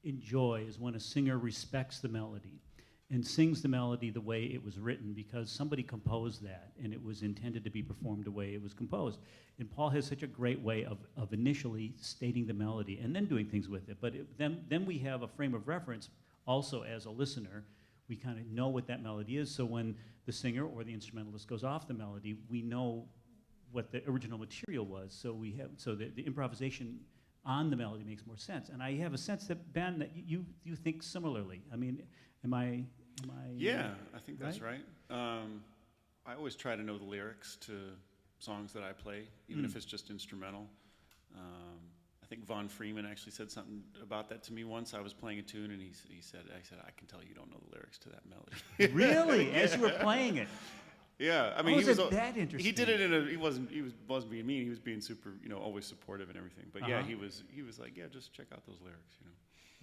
[SPEAKER 1] enjoy is when a singer respects the melody and sings the melody the way it was written, because somebody composed that and it was intended to be performed the way it was composed. And Paul has such a great way of initially stating the melody and then doing things with it. But then we have a frame of reference also as a listener, we kind of know what that melody is. So when the singer or the instrumentalist goes off the melody, we know what the original material was. So the improvisation on the melody makes more sense. And I have a sense that, Ben, that you think similarly. I mean, am I?
[SPEAKER 3] Yeah, I think that's right. I always try to know the lyrics to songs that I play, even if it's just instrumental. I think Von Freeman actually said something about that to me once. I was playing a tune, and I said, I can tell you don't know the lyrics to that melody.
[SPEAKER 1] Really? As you were playing it?
[SPEAKER 3] Yeah, I mean,
[SPEAKER 1] he was that interesting.
[SPEAKER 3] He did it he wasn't being mean. He was being super, always supportive and everything. But yeah, he was like, yeah, just check out those lyrics,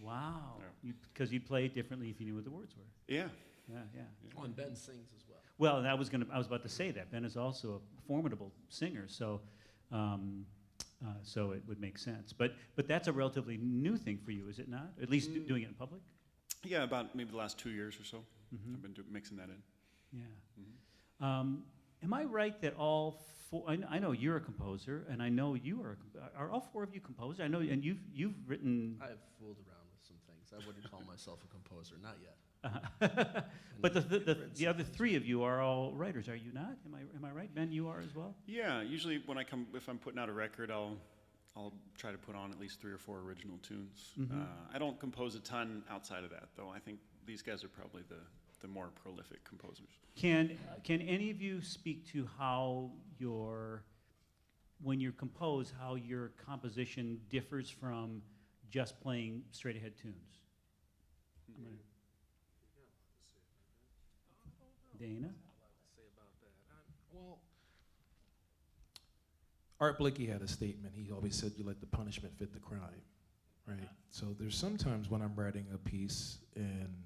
[SPEAKER 1] Wow.
[SPEAKER 3] Yeah.
[SPEAKER 1] Because you play it differently if you knew what the words were.
[SPEAKER 3] Yeah.
[SPEAKER 1] Yeah.
[SPEAKER 4] Oh, and Ben sings as well.
[SPEAKER 1] Well, I was about to say that Ben is also a formidable singer, so it would make sense. But that's a relatively new thing for you, is it not? At least doing it in public.
[SPEAKER 3] Yeah, about maybe the last 2 years or so. I've been mixing that in.
[SPEAKER 1] Yeah. Am I right that all four? I know you're a composer, and I know you are all four of you composers? I know, and you've written.
[SPEAKER 4] I have fooled around with some things. I wouldn't call myself a composer, not yet.
[SPEAKER 1] But the other three of you are all writers, are you not? Am I right, Ben? You are as well.
[SPEAKER 3] Yeah, usually if I'm putting out a record, I'll try to put on at least 3 or 4 original tunes. I don't compose a ton outside of that, though. I think these guys are probably the more prolific composers.
[SPEAKER 1] Can any of you speak to how when you compose, how your composition differs from just playing straight ahead tunes? Dana?
[SPEAKER 5] Well, Art Blakey had a statement. He always said, you let the punishment fit the crime, right? So there's sometimes when I'm writing a piece and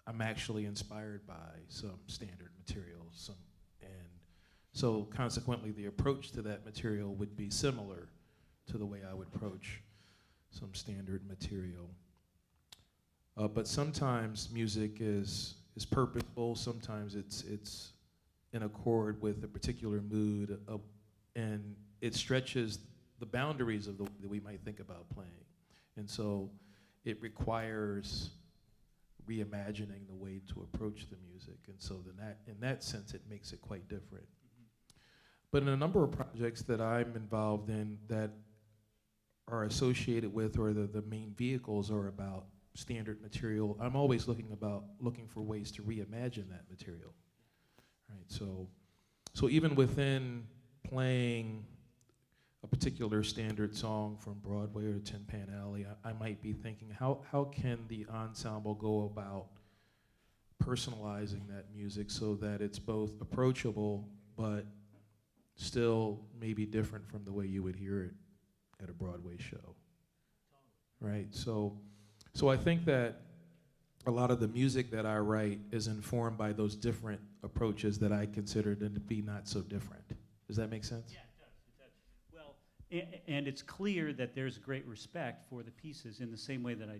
[SPEAKER 5] I'm actually inspired by some standard material, and so consequently the approach to that material would be similar to the way I would approach some standard material. But sometimes music is purposeful, sometimes it's in accord with a particular mood, and it stretches the boundaries of the way that we might think about playing. And so it requires reimagining the way to approach the music, and so in that sense it makes it quite different. But in a number of projects that I'm involved in that are associated with, or the main vehicles are about standard material, I'm always looking for ways to reimagine that material, right? So even within playing a particular standard song from Broadway or Tin Pan Alley, I might be thinking, how can the ensemble go about personalizing that music so that it's both approachable but still maybe different from the way you would hear it at a Broadway show, right? So I think that a lot of the music that I write is informed by those different approaches that I consider them to be not so different. Does that make sense?
[SPEAKER 1] Yeah, it does. Well, and it's clear that there's great respect for the pieces in the same way that I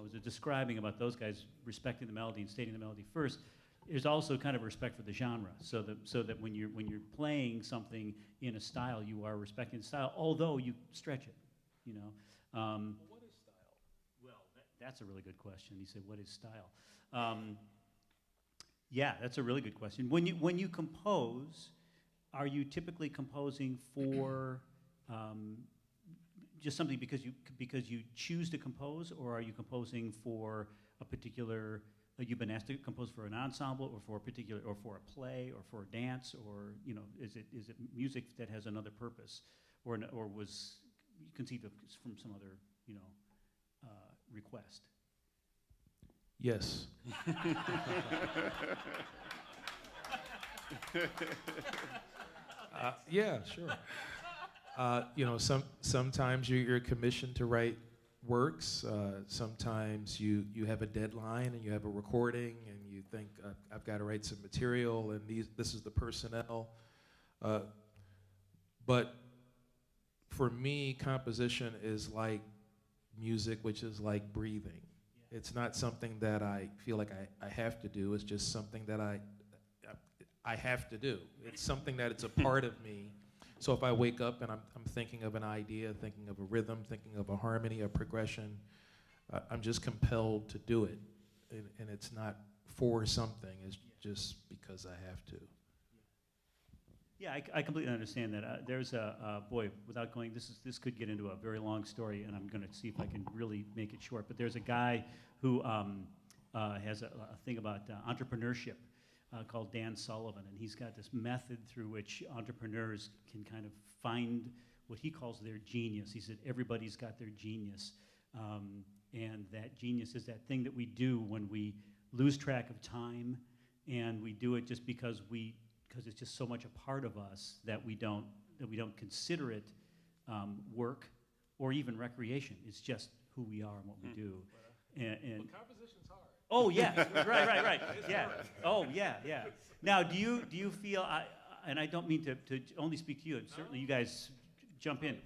[SPEAKER 1] was describing about those guys respecting the melody and stating the melody first. There's also kind of respect for the genre, so that when you're playing something in a style, you are respecting the style, although you stretch it,
[SPEAKER 4] What is style?
[SPEAKER 1] Well, that's a really good question. You said, what is style? Yeah, that's a really good question. When you compose, are you typically composing for just something because you choose to compose, or are you composing for a particular? You've been asked to compose for an ensemble, or for a particular, or for a play, or for a dance, or is it music that has another purpose, or was conceived of from some other request?
[SPEAKER 5] Yes. Yeah, sure. Sometimes you're commissioned to write works. Sometimes you have a deadline and you have a recording and you think, I've got to write some material and this is the personnel. But for me, composition is like music, which is like breathing. Yeah. It's not something that I feel like I have to do. It's just something that I have to do. It's something that it's a part of me. So if I wake up and I'm thinking of an idea, thinking of a rhythm, thinking of a harmony, a progression, I'm just compelled to do it, and it's not for something. It's just because I have to.
[SPEAKER 1] Yeah, I completely understand that. There's boy, without going, this could get into a very long story, and I'm going to see if I can really make it short. But there's a guy who has a thing about entrepreneurship called Dan Sullivan, and he's got this method through which entrepreneurs can kind of find what he calls their genius. He said everybody's got their genius, and that genius is that thing that we do when we lose track of time, and we do it just because it's just so much a part of us that we don't consider it work or even recreation. It's just who we are and what we do. And
[SPEAKER 5] composition's hard.
[SPEAKER 1] oh yeah, right. Yeah. Oh yeah. Now, do you feel? And I don't mean to only speak to you. Certainly, you guys jump in.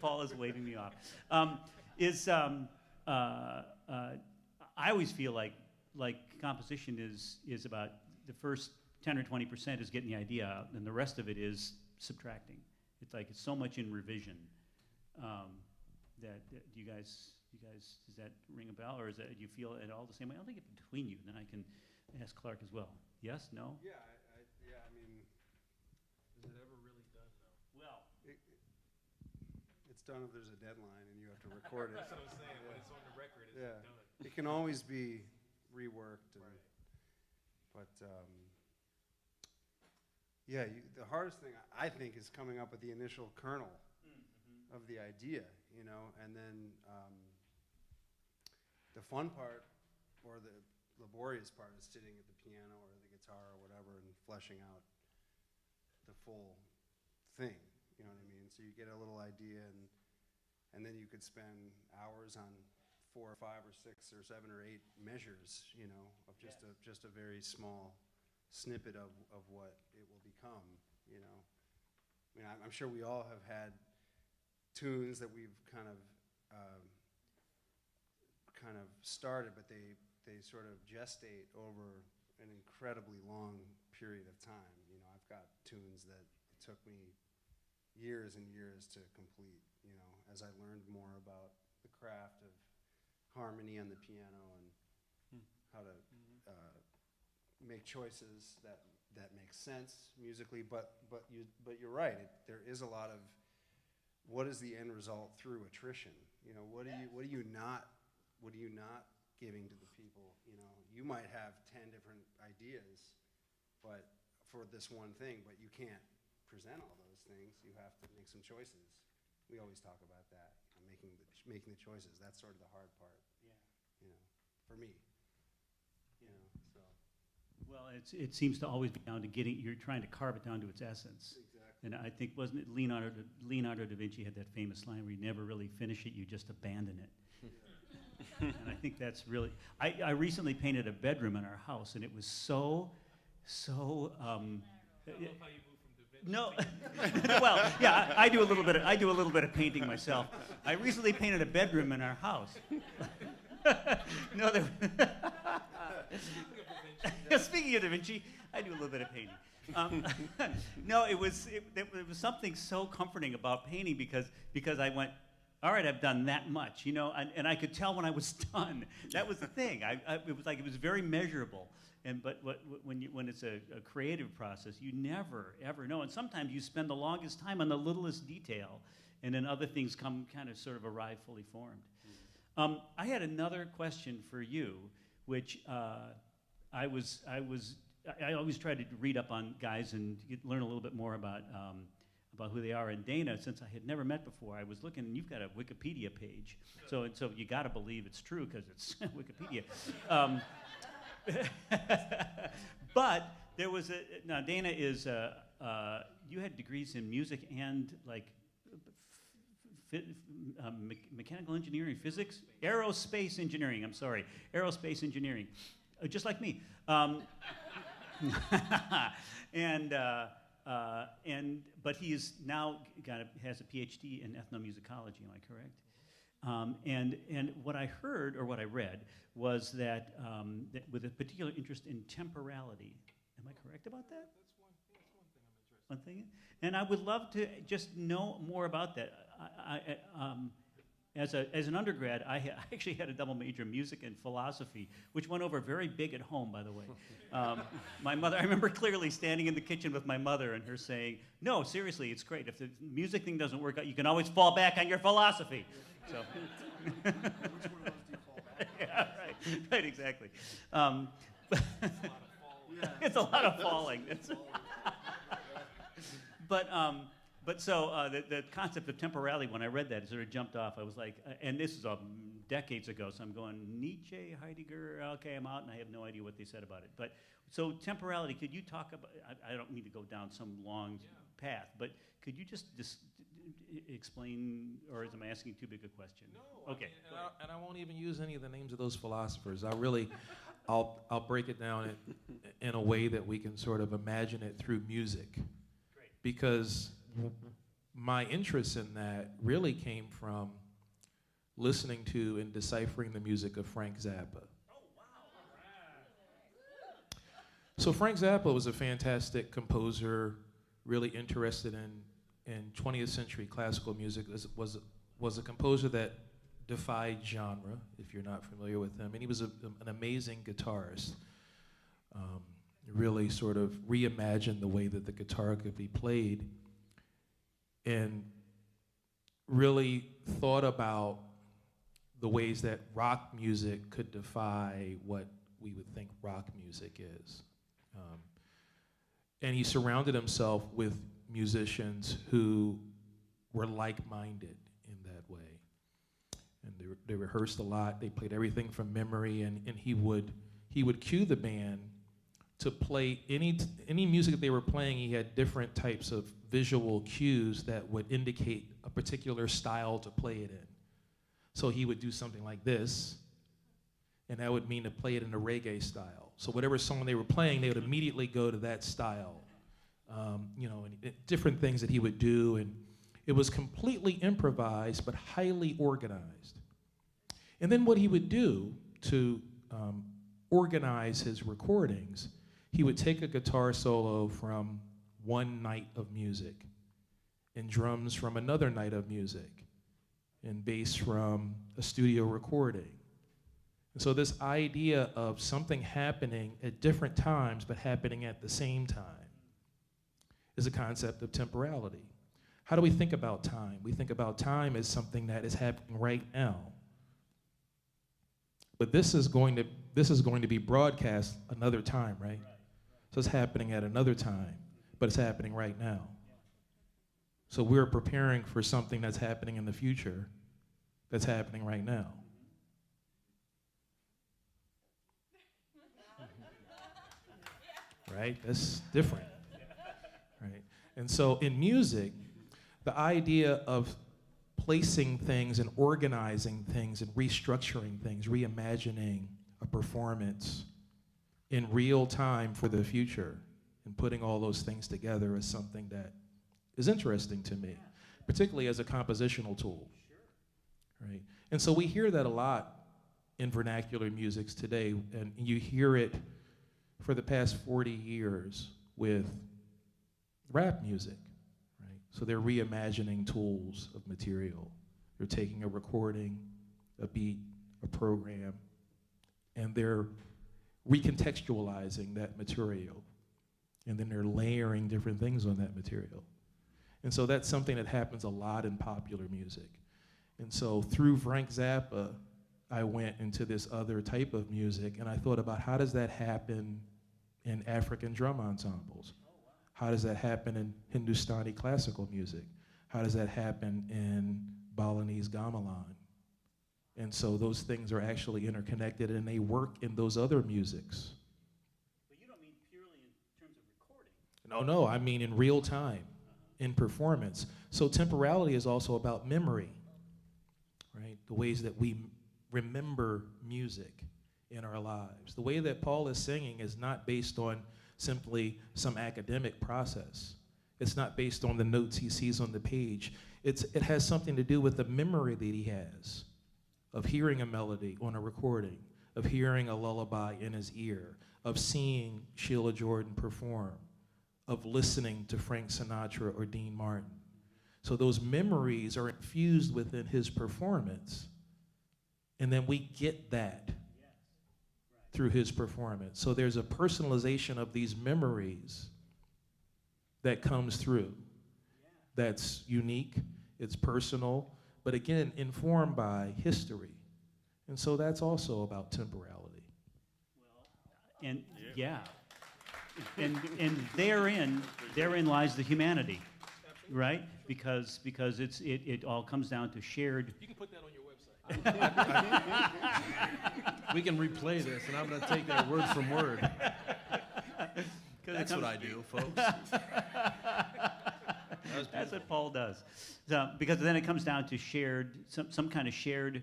[SPEAKER 1] Paul is waving me off. I always feel like composition is about the first 10 or 20% is getting the idea out, and the rest of it is subtracting. It's so much in revision. Do you guys does that ring a bell, or do you feel it all the same way? I'll think it between you, then I can ask Clark as well. Yes, no?
[SPEAKER 6] Yeah, I mean,
[SPEAKER 5] Is it ever really done, though?
[SPEAKER 1] Well,
[SPEAKER 6] it's done if there's a deadline and you have to record it.
[SPEAKER 5] That's what I'm saying. When it's on the record, it's
[SPEAKER 6] Yeah.
[SPEAKER 5] done.
[SPEAKER 6] It can always be reworked, but yeah, the hardest thing I think is coming up with the initial kernel of the idea, and then the fun part or the laborious part is sitting at the piano or the guitar or whatever and fleshing out the full thing. You know what I mean? So you get a little idea, and then you could spend hours on 4 or 5 or 6 or 7 or 8 measures, of just a very small snippet of what it will become. I mean, I'm sure we all have had tunes that we've kind of started, but they sort of gestate over an incredibly long period of time. I've got tunes that it took me years and years to complete, as I learned more about the craft of harmony on the piano and how to make choices that make sense musically. But you're right. There is a lot of what is the end result through attrition. What are you not giving to the people? You might have 10 different ideas, but for this one thing, but you can't present all those things. You have to make some choices. We always talk about that, making the choices. That's sort of the hard part. Yeah. For me. So.
[SPEAKER 1] well, it seems to always be down to you're trying to carve it down to its essence.
[SPEAKER 6] Exactly.
[SPEAKER 1] And I think, wasn't it Leonardo da Vinci had that famous line where you never really finish it, you just abandon it. And I think that's really, I recently painted a bedroom in our house, and it was so
[SPEAKER 5] I love how you move from Da Vinci.
[SPEAKER 1] no, well, yeah, I do a little bit of painting myself. I recently painted a bedroom in our house. No, speaking of Da Vinci, I do a little bit of painting. No, it was something so comforting about painting because I went, all right, I've done that much, and I could tell when I was done. That was the thing. It was very measurable. But when it's a creative process, you never ever know. And sometimes you spend the longest time on the littlest detail, and then other things come kind of sort of arrive fully formed. I had another question for you, which I always try to read up on guys and learn a little bit more about who they are. And Dana, since I had never met before, I was looking, and you've got a Wikipedia page, so you got to believe it's true because it's Wikipedia. But there was now Dana is you had degrees in music and like mechanical engineering, physics, aerospace engineering. I'm sorry, aerospace engineering, just like me. But he is now has a PhD in ethnomusicology. Am I correct? And what I heard or what I read was that, that with a particular interest in temporality. Am I correct about that?
[SPEAKER 5] That's one thing I'm interested in.
[SPEAKER 1] One thing, and I would love to just know more about that. as an undergrad, I actually had a double major in music and philosophy, which went over very big at home, by the way. My mother, I remember clearly standing in the kitchen with my mother and her saying, "No, seriously, it's great. If the music thing doesn't work out, you can always fall back on your philosophy." So.
[SPEAKER 6] Which one of those do you fall back on?
[SPEAKER 1] Yeah, right, exactly. It's a lot of falling. But so the concept of temporality, when I read that, it sort of jumped off. I was like, and this is decades ago, so I'm going, Nietzsche, Heidegger, okay, I'm out, and I have no idea what they said about it. But so temporality, could you talk about, I don't mean to go down some long path, but could you just explain, or am I asking too big a question?
[SPEAKER 5] No.
[SPEAKER 1] Okay.
[SPEAKER 5] And I won't even use any of the names of those philosophers. I'll break it down in a way that we can sort of imagine it through music.
[SPEAKER 1] Great.
[SPEAKER 5] Because my interest in that really came from listening to and deciphering the music of Frank Zappa.
[SPEAKER 1] Oh, wow.
[SPEAKER 5] So Frank Zappa was a fantastic composer, really interested in 20th century classical music. Was a composer that defied genre, if you're not familiar with him, and he was an amazing guitarist. Really sort of reimagined the way that the guitar could be played, and really thought about the ways that rock music could defy what we would think rock music is. And he surrounded himself with musicians who were like-minded in that way. And they rehearsed a lot. They played everything from memory, and he would cue the band to play any music that they were playing. He had different types of visual cues that would indicate a particular style to play it in. So he would do something like this, and that would mean to play it in a reggae style. So whatever song they were playing, they would immediately go to that style. And different things that he would do, and it was completely improvised but highly organized. And then what he would do to organize his recordings, he would take a guitar solo from one night of music, and drums from another night of music, and bass from a studio recording. And so this idea of something happening at different times but happening at the same time is a concept of temporality. How do we think about time? We think about time as something that is happening right now. But this is going to be broadcast another time, right? So it's happening at another time, but it's happening right now. So we're preparing for something that's happening in the future that's happening right now. Right? That's different. Right? And so in music, the idea of placing things and organizing things and restructuring things, reimagining a performance in real time for the future and putting all those things together is something that is interesting to me, particularly as a compositional tool. Right? And so we hear that a lot in vernacular musics today, and you hear it for the past 40 years with rap music. Right? So they're reimagining tools of material. They're taking a recording, a beat, a program, and they're recontextualizing that material. And then they're layering different things on that material. And so that's something that happens a lot in popular music. And so through Frank Zappa, I went into this other type of music, and I thought about how does that happen in African drum ensembles? How does that happen in Hindustani classical music? How does that happen in Balinese gamelan? And so those things are actually interconnected, and they work in those other musics.
[SPEAKER 1] But you don't mean purely in terms of recording.
[SPEAKER 5] No, I mean in real time, in performance. So temporality is also about memory, right? The ways that we remember music in our lives. The way that Paul is singing is not based on simply some academic process. It's not based on the notes he sees on the page. It has something to do with the memory that he has of hearing a melody on a recording, of hearing a lullaby in his ear, of seeing Sheila Jordan perform, of listening to Frank Sinatra or Dean Martin. So those memories are infused within his performance, and then we get that through his performance. So there's a personalization of these memories that comes through. That's unique, it's personal, but again, informed by history. And so that's also about temporality.
[SPEAKER 1] And and therein lies the humanity, right? Because it all comes down to shared.
[SPEAKER 5] You can put that on your website.
[SPEAKER 4] We can replay this, and I'm going to take that word from word.
[SPEAKER 2] That's what I do, folks.
[SPEAKER 1] That's what Paul does. So, because then it comes down to some kind of shared,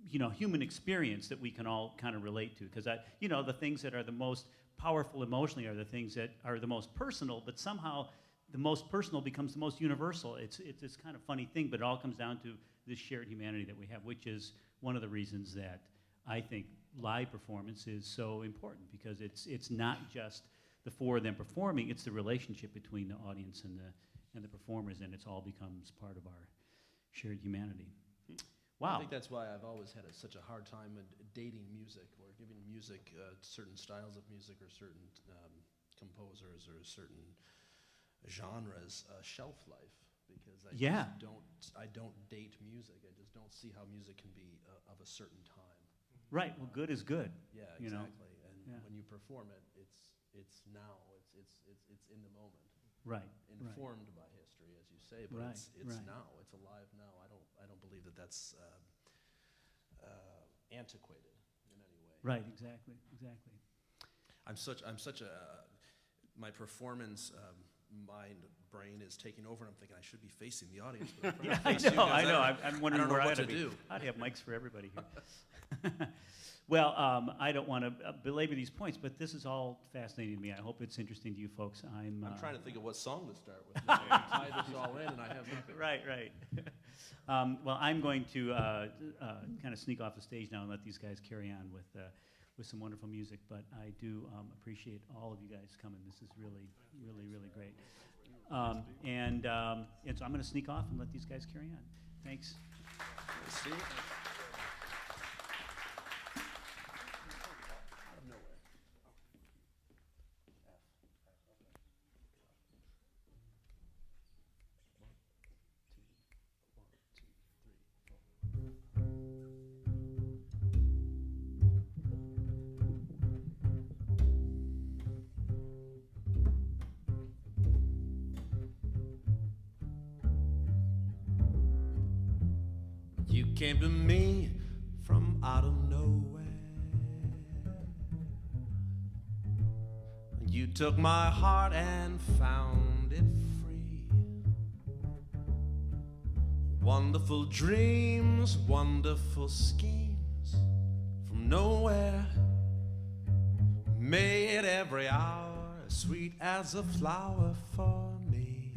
[SPEAKER 1] human experience that we can all kind of relate to. Because the things that are the most powerful emotionally are the things that are the most personal, but somehow the most personal becomes the most universal. It's this kind of funny thing, but it all comes down to this shared humanity that we have, which is one of the reasons that I think live performance is so important, because it's not just the four of them performing, it's the relationship between the audience and the performers, and it all becomes part of our shared humanity. Wow.
[SPEAKER 4] I think that's why I've always had such a hard time dating music, or giving music certain styles of music, or certain composers, or certain genres shelf life, because I don't date music. I just don't see how music can be of a certain time.
[SPEAKER 1] Right. Well, good is good.
[SPEAKER 4] Yeah, exactly. And when you perform it, it's now. It's in the moment.
[SPEAKER 1] Right.
[SPEAKER 4] Informed by history, as you say, but it's now. It's alive now. I don't believe that's antiquated in any way.
[SPEAKER 1] Right. Exactly.
[SPEAKER 2] I'm such a my performance brain is taking over, and I'm thinking I should be facing the audience. But
[SPEAKER 1] I know. I'm wondering where I ought to do. I'd have mics for everybody here. Well, I don't want to belabor these points, but this is all fascinating to me. I hope it's interesting to you folks. I'm
[SPEAKER 2] trying to think of what song to start with.
[SPEAKER 4] Tie this all in, and I have nothing.
[SPEAKER 1] Right. Well, I'm going to kind of sneak off the stage now and let these guys carry on with some wonderful music. But I do appreciate all of you guys coming. This is really, really, really great. And so I'm going to sneak off and let these guys carry on. Thanks.
[SPEAKER 2] See? You came to me from out of nowhere. You took my heart and found it free. Wonderful dreams, wonderful schemes from nowhere made every hour sweet as a flower for me.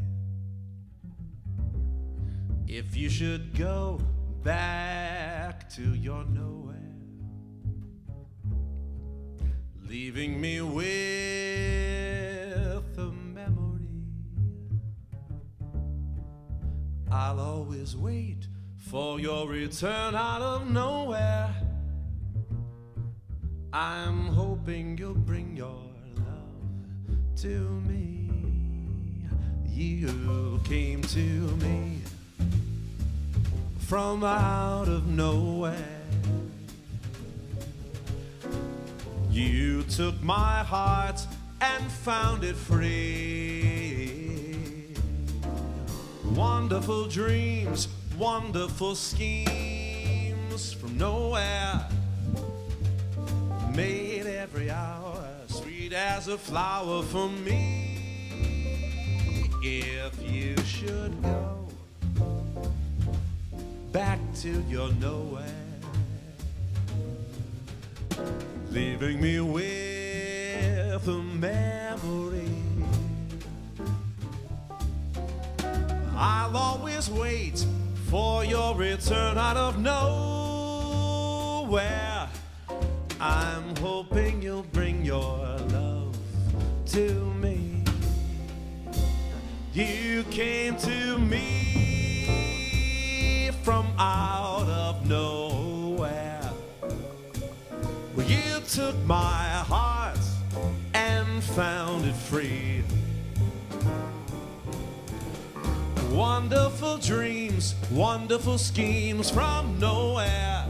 [SPEAKER 2] If you should go back to your nowhere, leaving me with a memory, I'll always wait for your return out of nowhere. I'm hoping you'll bring your love to me. You came to me from out of nowhere. You took my heart and found it free. Wonderful dreams, wonderful schemes from nowhere made every hour sweet as a flower for me. If you should go back to your nowhere, leaving me with a memory, I'll always wait for your return out of nowhere. I'm hoping you'll bring your love to me. You came to me from out of nowhere. You took my heart and found it free. Wonderful dreams, wonderful schemes from nowhere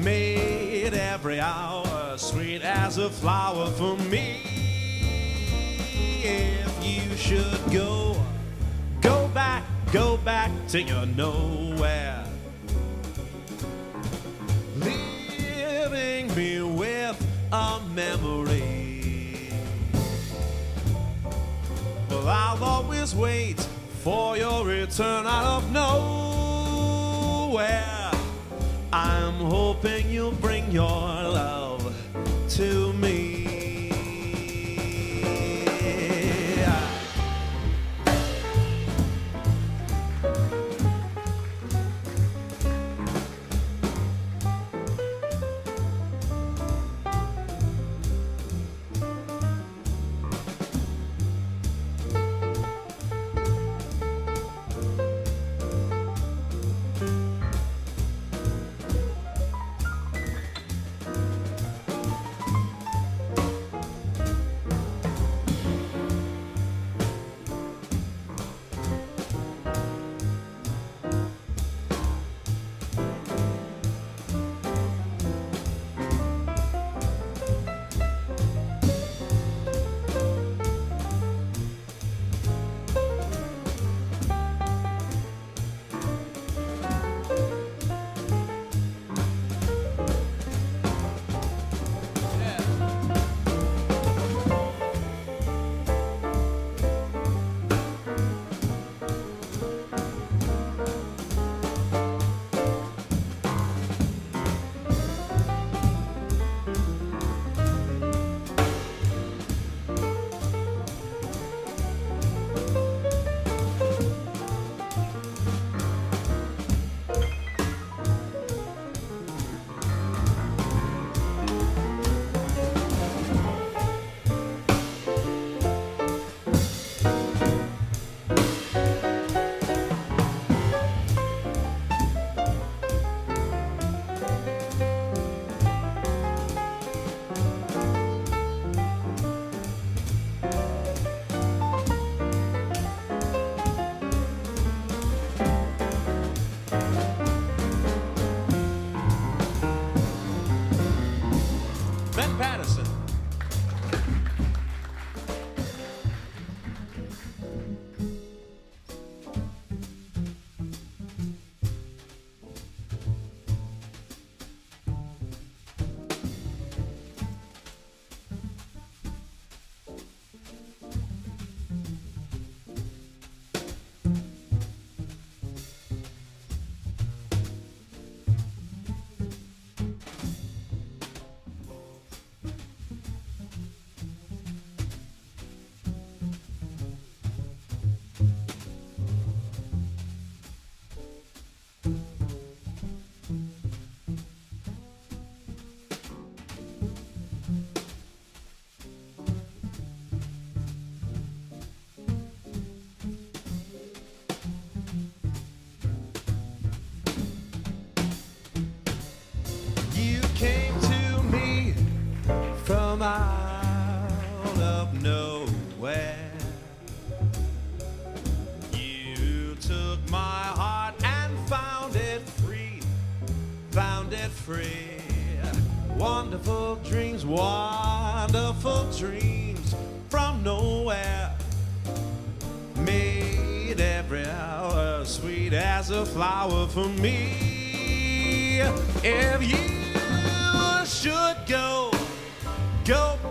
[SPEAKER 2] made every hour sweet as a flower for me. If you should go back to your nowhere, leaving me with a memory. Well, I'll always wait for your return out of nowhere. I'm hoping you'll bring your love to me. Paterson. From out of nowhere, you took my heart and found it free, wonderful dreams from nowhere made every hour sweet as a flower for me. If you should go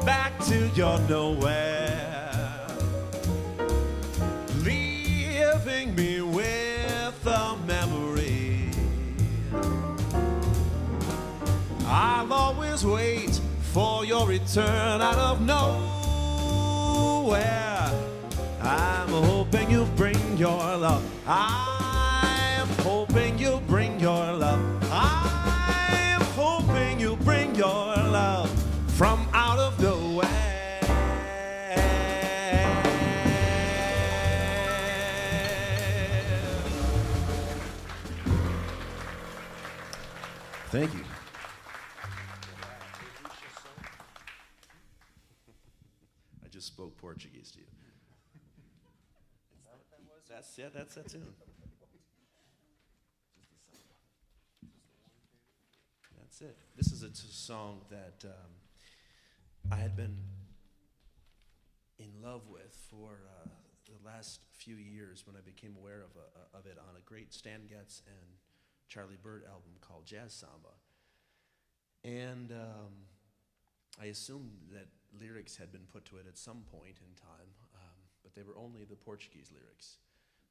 [SPEAKER 2] back to your nowhere, leaving me with a memory. I'll always wait for your return out of nowhere. I'm hoping you'll bring your love. I'm hoping you'll bring your love. I'm hoping you'll bring your love from out of nowhere. Thank you. I just spoke Portuguese to you. That's that tune. That's it. This is a song that I had been in love with for the last few years when I became aware of it on a great Stan Getz and Charlie Bird album called Jazz Samba. And I assumed that lyrics had been put to it at some point in time, but they were only the Portuguese lyrics.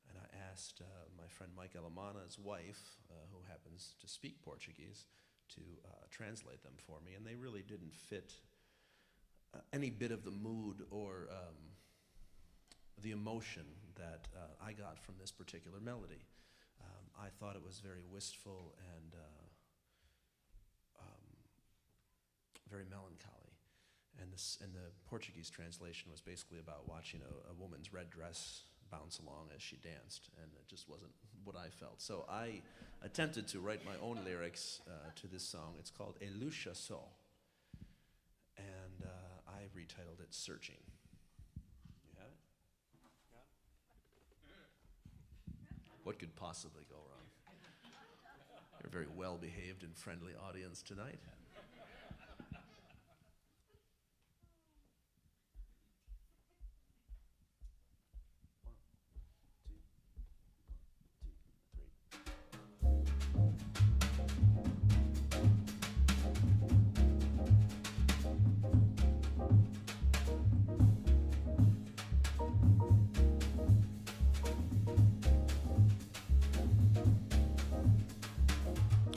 [SPEAKER 2] And I asked my friend Mike Elamana's wife, who happens to speak Portuguese, to translate them for me, and they really didn't fit any bit of the mood or the emotion that I got from this particular melody. I thought it was very wistful and very melancholy. And the Portuguese translation was basically about watching a woman's red dress bounce along as she danced, and it just wasn't what I felt. So I attempted to write my own lyrics to this song. It's called E Lucha Só, and I retitled it Searching. You have it? What could possibly go wrong? You're a very well-behaved and friendly audience tonight.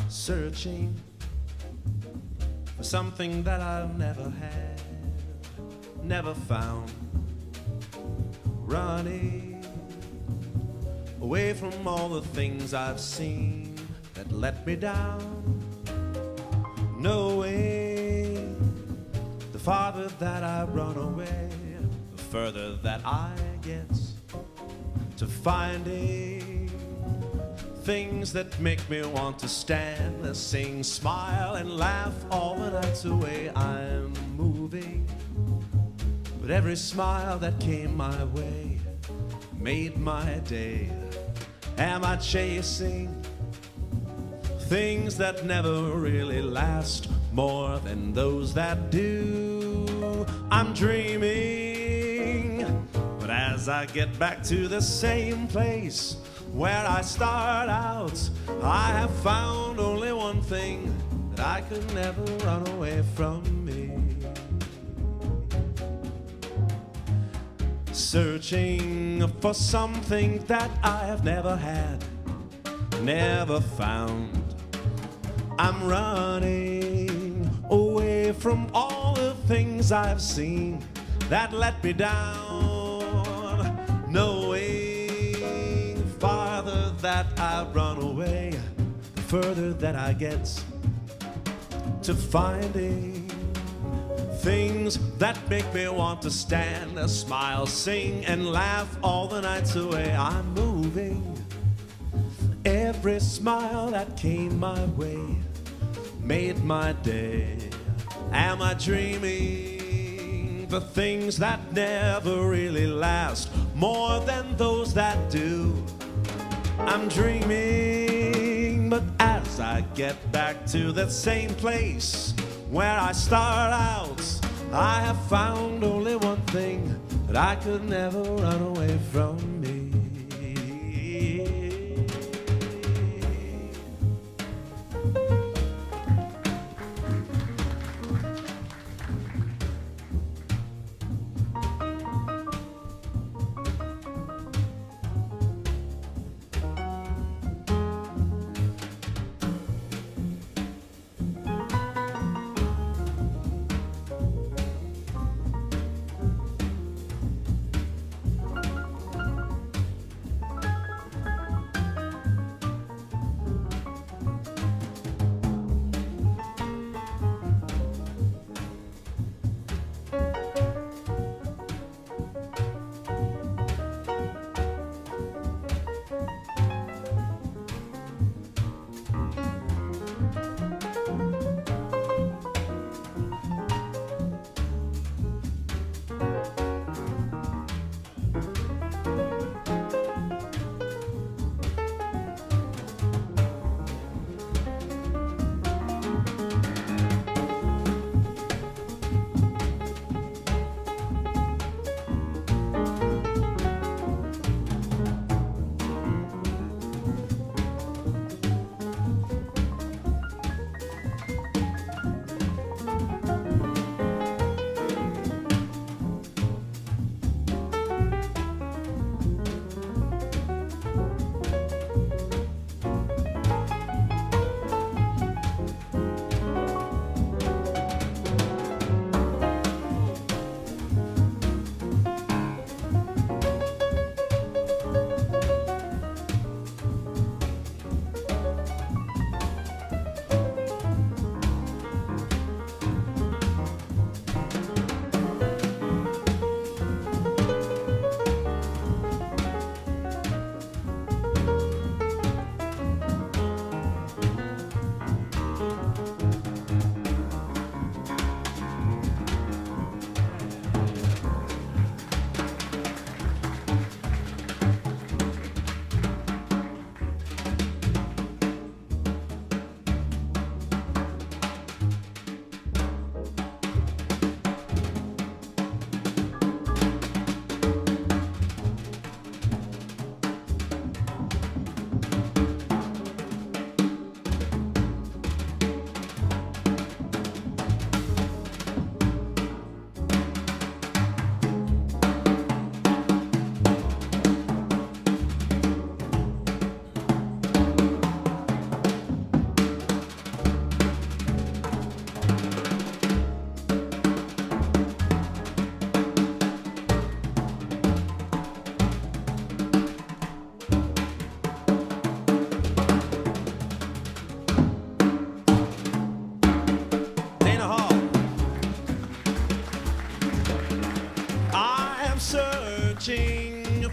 [SPEAKER 2] Searching for something that I've never had, never found. Running away from all the things I've seen that let me down. Knowing the farther that I run away, the further that I get to finding things that make me want to stand, sing, smile, and laugh all the nights away. I'm moving, but every smile that came my way made my day. Am I chasing things that never really last more than those that do? I'm dreaming, but as I get back to the same place where I start out, I have found only one thing, that I could never run away from me. Searching for something that I have never had, never found. I'm running away from all the things I've seen that let me down. Knowing farther that I run away, the further that I get to finding things that make me want to stand, smile, sing, and laugh all the nights away. I'm moving, every smile that came my way made my day. Am I dreaming the things that never really last more than those that do? I'm dreaming, but as I get back to that same place where I start out, I have found only one thing, that I could never run away from me.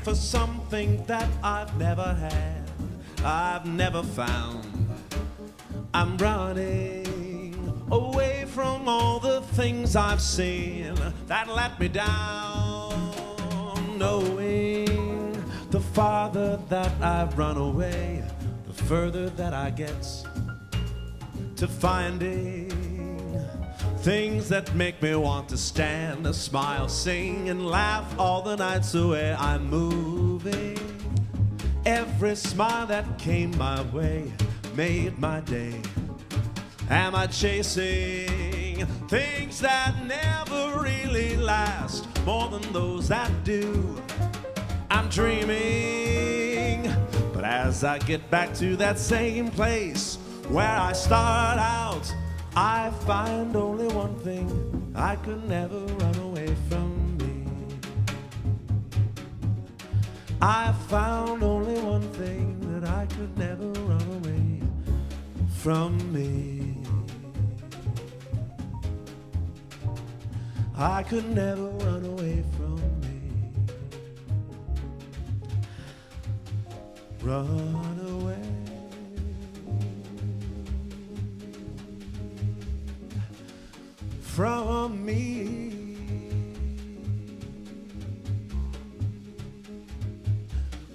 [SPEAKER 2] for something that I've never had, I've never found. I'm running away from all the things I've seen that let me down, knowing the farther that I've run away, the further that I get to finding things that make me want to stand, smile, sing, and laugh all the nights away. I'm moving. Every smile that came my way made my day. Am I chasing things that never really last more than those that do? I'm dreaming, but as I get back to that same place where I start out, I find only one thing: I could never run away from me. I found only one thing: that I could never run away from me. I could never run away from me. Run away from me.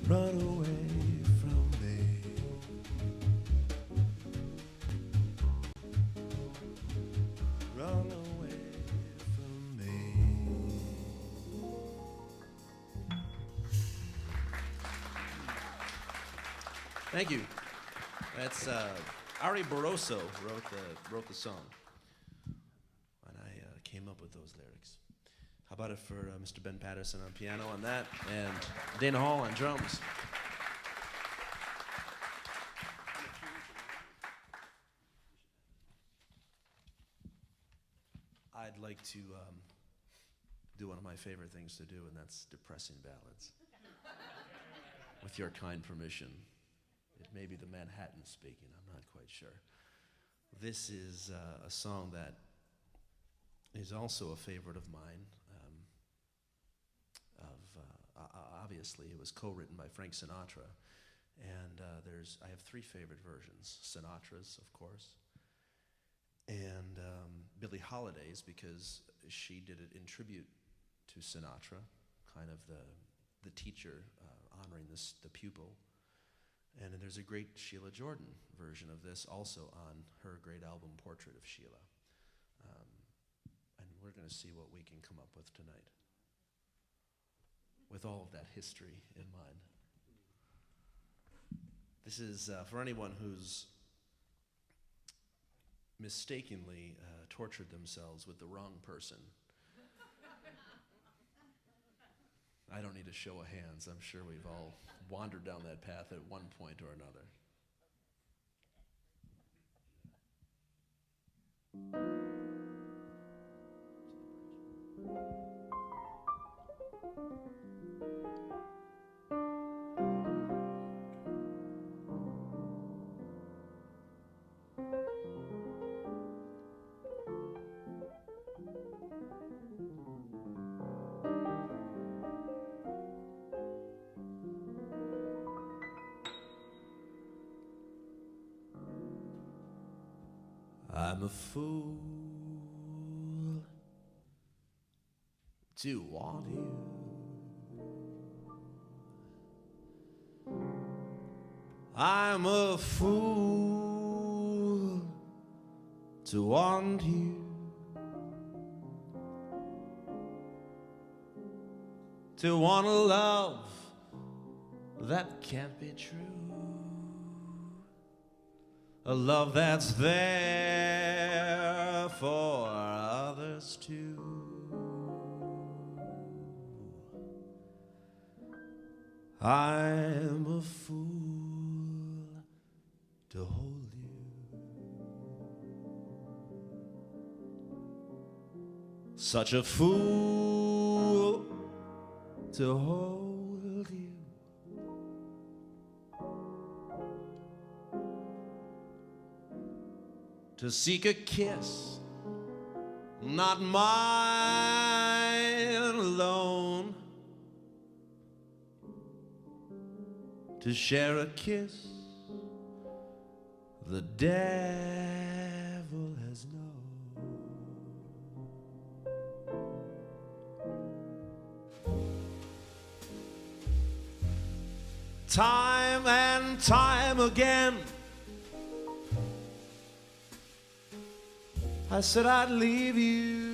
[SPEAKER 2] Run away from me. Run away from me. Thank you. That's Ari Barroso wrote the song. Came up with those lyrics. How about it for Mr. Ben Paterson on piano on that, and Dana Hall on drums. I'd like to do one of my favorite things to do, and that's depressing ballads. With your kind permission. It may be the Manhattan speaking, I'm not quite sure. This is a song that is also a favorite of mine. Obviously, it was co-written by Frank Sinatra, and I have three favorite versions: Sinatra's, of course, and Billie Holiday's, because she did it in tribute to Sinatra, kind of the teacher honoring the pupil. And there's a great Sheila Jordan version of this, also on her great album Portrait of Sheila. And we're going to see what we can come up with tonight, with all of that history in mind. This is for anyone who's mistakenly tortured themselves with the wrong person. I don't need a show of hands. I'm sure we've all wandered down that path at one point or another. I'm a fool to want you. I'm a fool to want you. To want a love that can't be true. A love that's there for others too. I'm a fool to hold you. Such a fool to hold you. To seek a kiss, not mine alone. to share a kiss the devil has known. Time and time again I said I'd leave you.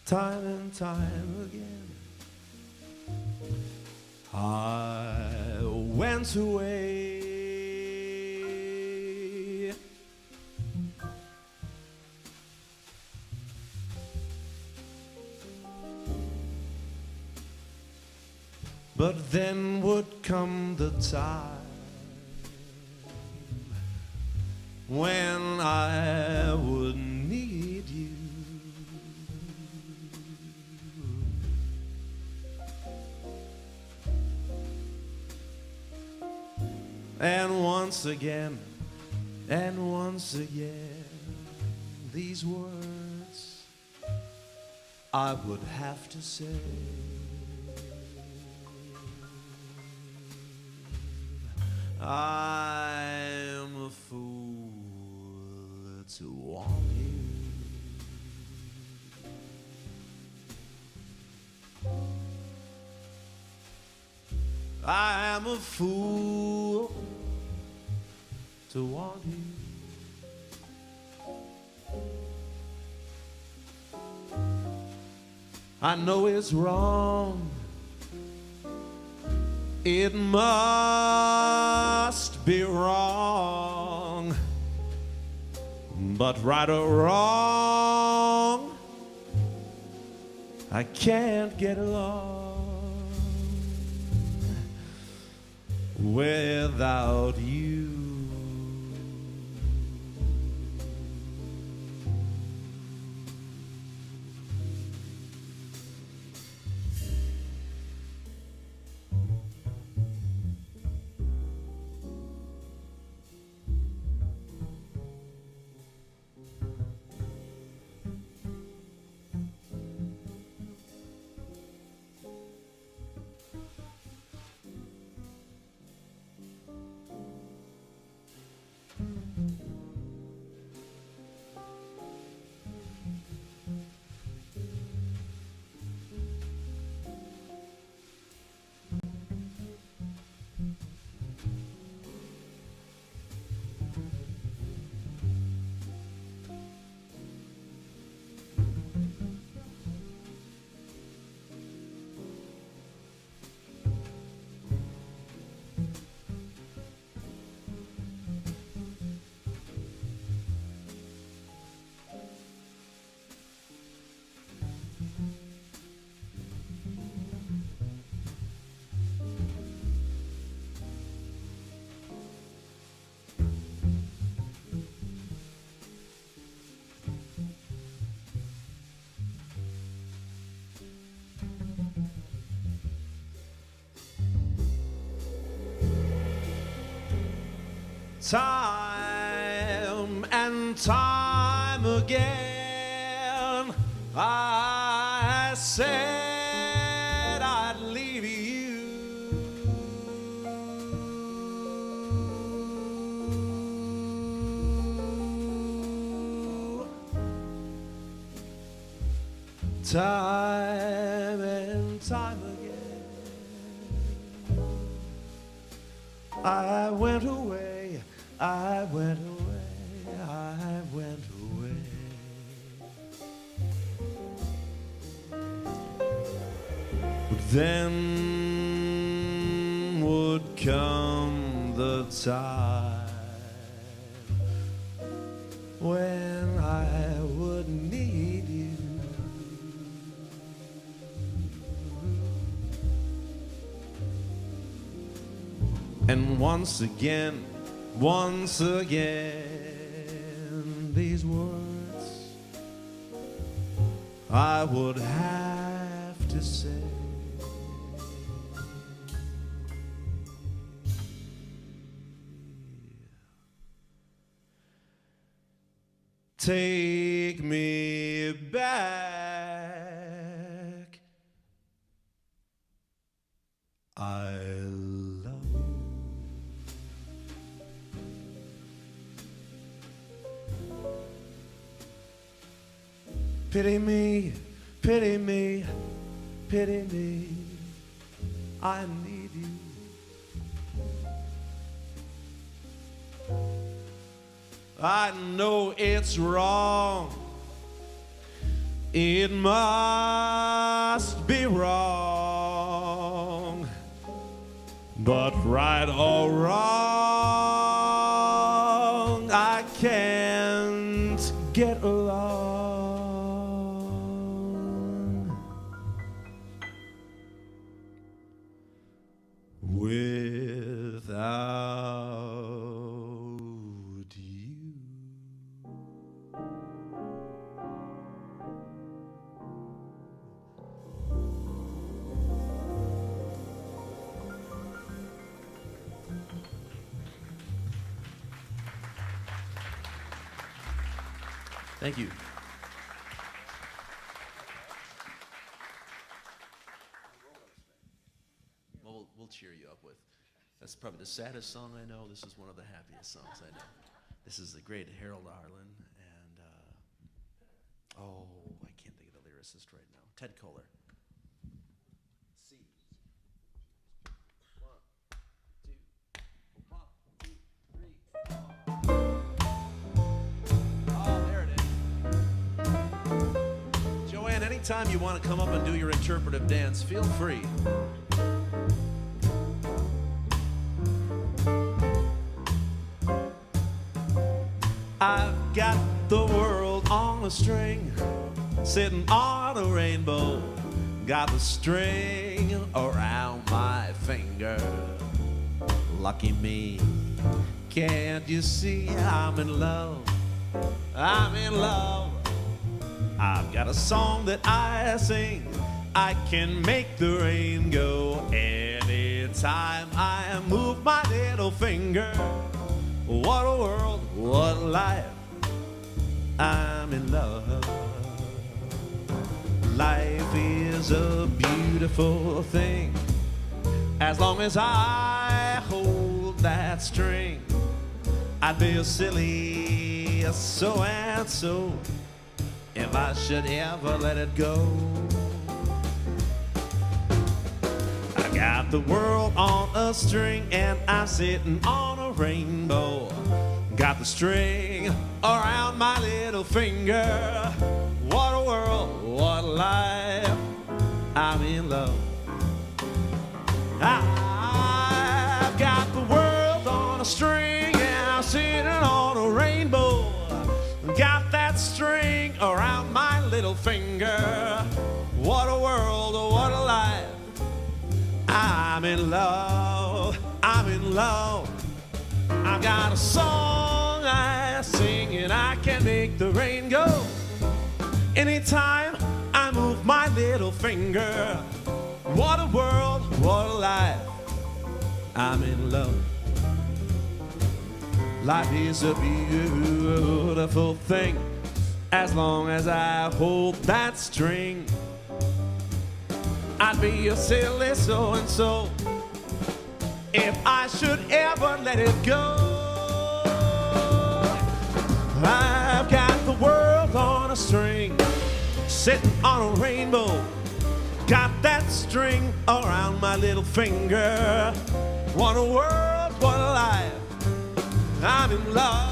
[SPEAKER 2] Time and time again I went away. But then would come the time when I would need you. And once again, these words I would have to say. I'm a fool to want you. I am a fool to want you. I know it's wrong. It must be wrong. But right or wrong, I can't get along without you. Time and time again I said I'd leave you. Time and time again I went away. I went away, I went away. But then would come the time when I would need you. And once again, these words I would have to say. take me back. I love you. Pity me, pity me, pity me. I need you. I know it's wrong. It must be wrong. But right or wrong, I can't get along without you. Thank you. Well, we'll cheer you up with. That's probably the saddest song I know. This is one of the happiest songs I know. This is the great Harold Arlen and I can't think of the lyricist right now. Ted Koehler. C. 1, 2, 1, 2, 3, 4. Oh, there it is. Joanne, anytime you want to come up and do your interpretive dance, feel free. I've got the world on a string, sitting on a rainbow. Got the string around my finger. Lucky me, can't you see I'm in love? I'm in love. I've got a song that I sing. I can make the rain go anytime I move my little finger. What a world, what a life, I'm in love. Life is a beautiful thing, as long as I hold that string. I'd be a silly so and so if I should ever let it go. I got the world on a string and I'm sitting on a rainbow. Got the string around my little finger. What a world, what a life, I'm in love. I've got the world on a string and I'm sitting on a rainbow. Got that string around my little finger. What a world, what a life, I'm in love, I'm in love. I've got a song I sing and I can make the rain go anytime I move my little finger. What a world, what a life, I'm in love. Life is a beautiful thing, as long as I hold that string. I'd be a silly so-and-so if I should ever let it go. I've got the world on a string, sitting on a rainbow. Got that string around my little finger. What a world, what a life, I'm in love.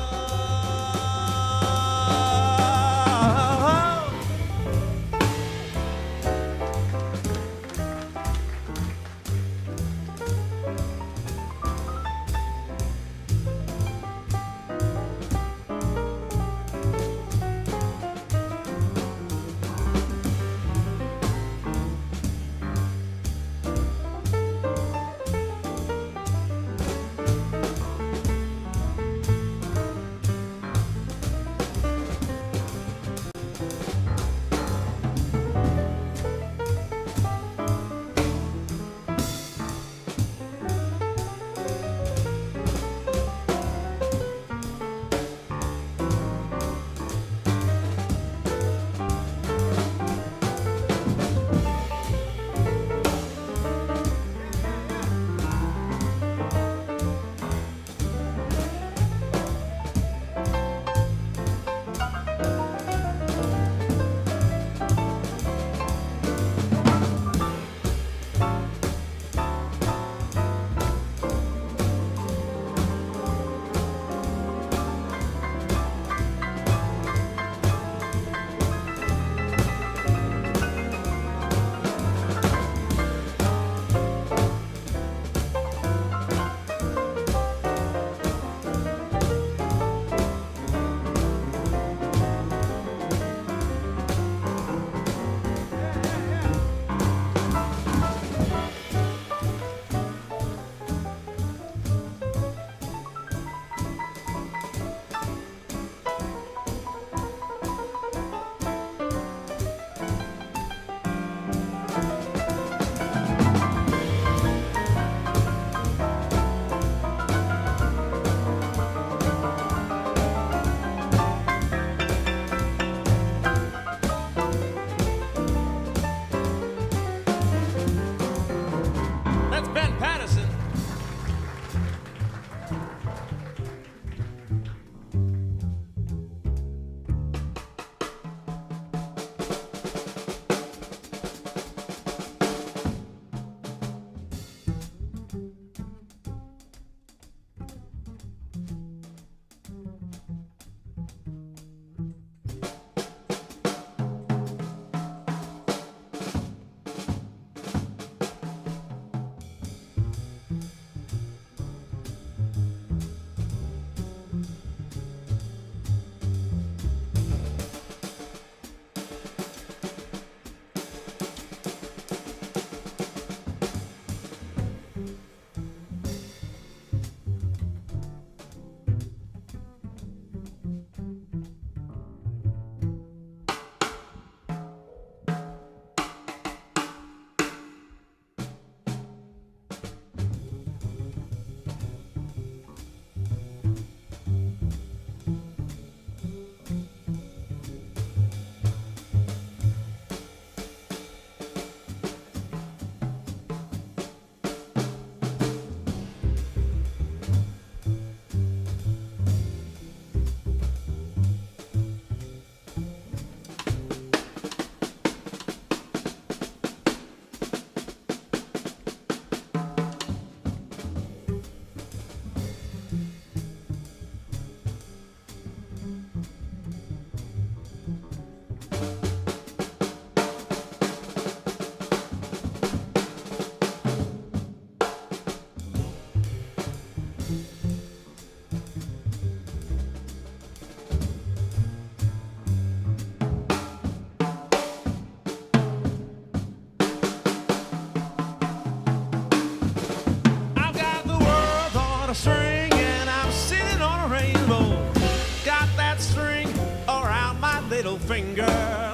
[SPEAKER 2] little finger.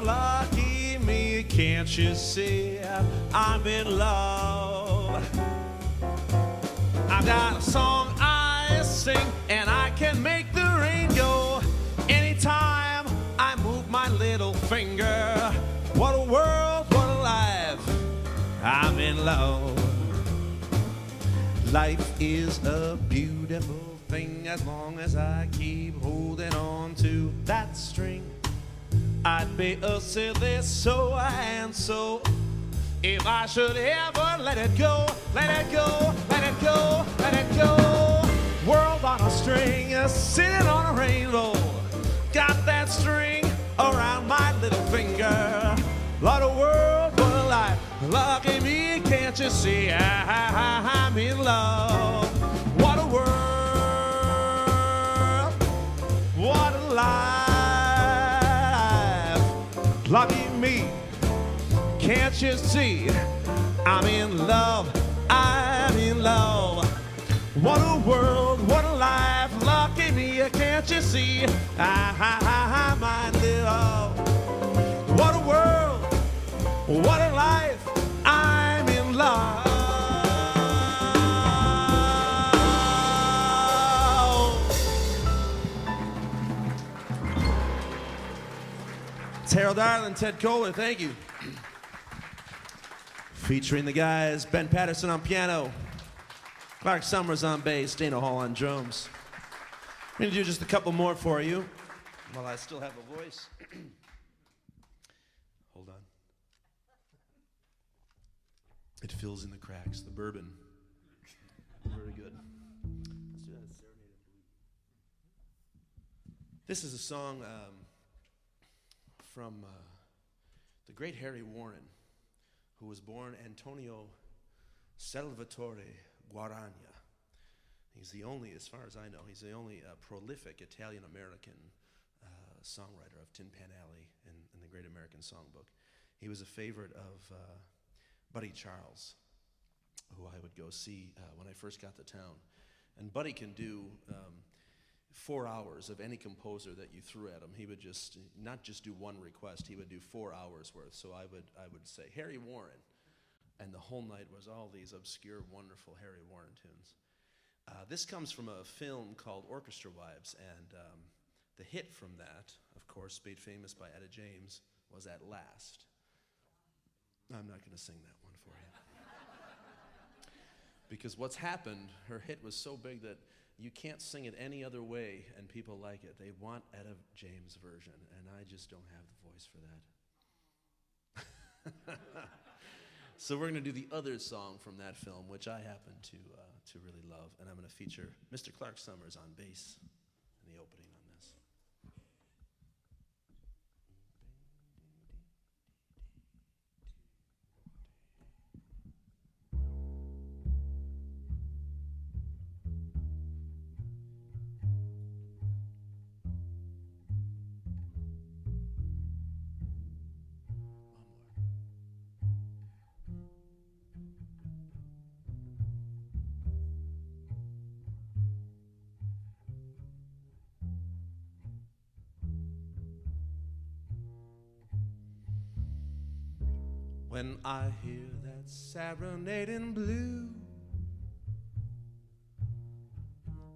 [SPEAKER 2] Lucky me, can't you see I'm in love? I got a song I sing, and I can make the rain go anytime I move my little finger. What a world, what a life, I'm in love. Life is a beautiful thing as long as I keep holding on to that string. I'd be a silly so and so if I should ever let it go, let it go, let it go, let it go. World on a string, sitting on a rainbow. Got that string around my little finger. What a world, what a life. Lucky me, can't you see I'm in love? What a world, what a life. Lucky me, can't you see I'm in love, I'm in love. What a world, what a life. Lucky me, can't you see I'm in love? What a world, what a life, I'm in love. It's Harold Ireland, Ted Kohler, thank you. Featuring the guys, Ben Paterson on piano, Clark Sommers on bass, Dana Hall on drums. I'm going to do just a couple more for you while I still have a voice. Hold on. It fills in the cracks, the bourbon. Very good. Let's do that. This is a song from the great Harry Warren, who was born Antonio Salvatore Guaragna. He's the only, as far as I know, he's the only prolific Italian-American songwriter of Tin Pan Alley in the Great American Songbook. He was a favorite of Buddy Charles, who I would go see when I first got to town. And Buddy can do 4 hours of any composer that you threw at him. He would just, not just do one request, he would do 4 hours worth. So I would say, Harry Warren. And the whole night was all these obscure, wonderful Harry Warren tunes. This comes from a film called Orchestra Wives, and the hit from that, of course, made famous by Etta James, was At Last. I'm not going to sing that one for you. Because what's happened, her hit was so big that you can't sing it any other way and people like it. They want Etta James' version, and I just don't have the voice for that. So we're going to do the other song from that film, which I happen to really love, and I'm going to feature Mr. Clark Sommers on bass in the opening on this. When I hear that serenading blue,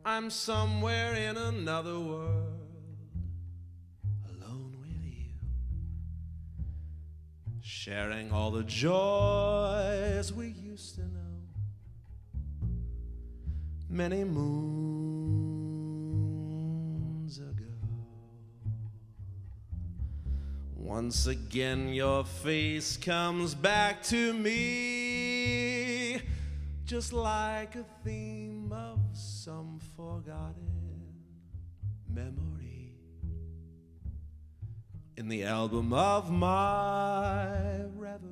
[SPEAKER 2] I'm somewhere in another world, alone with you, sharing all the joys we used to know, many moons ago. Once again your face comes back to me, just like a theme of some forgotten memory in the album of my reveries.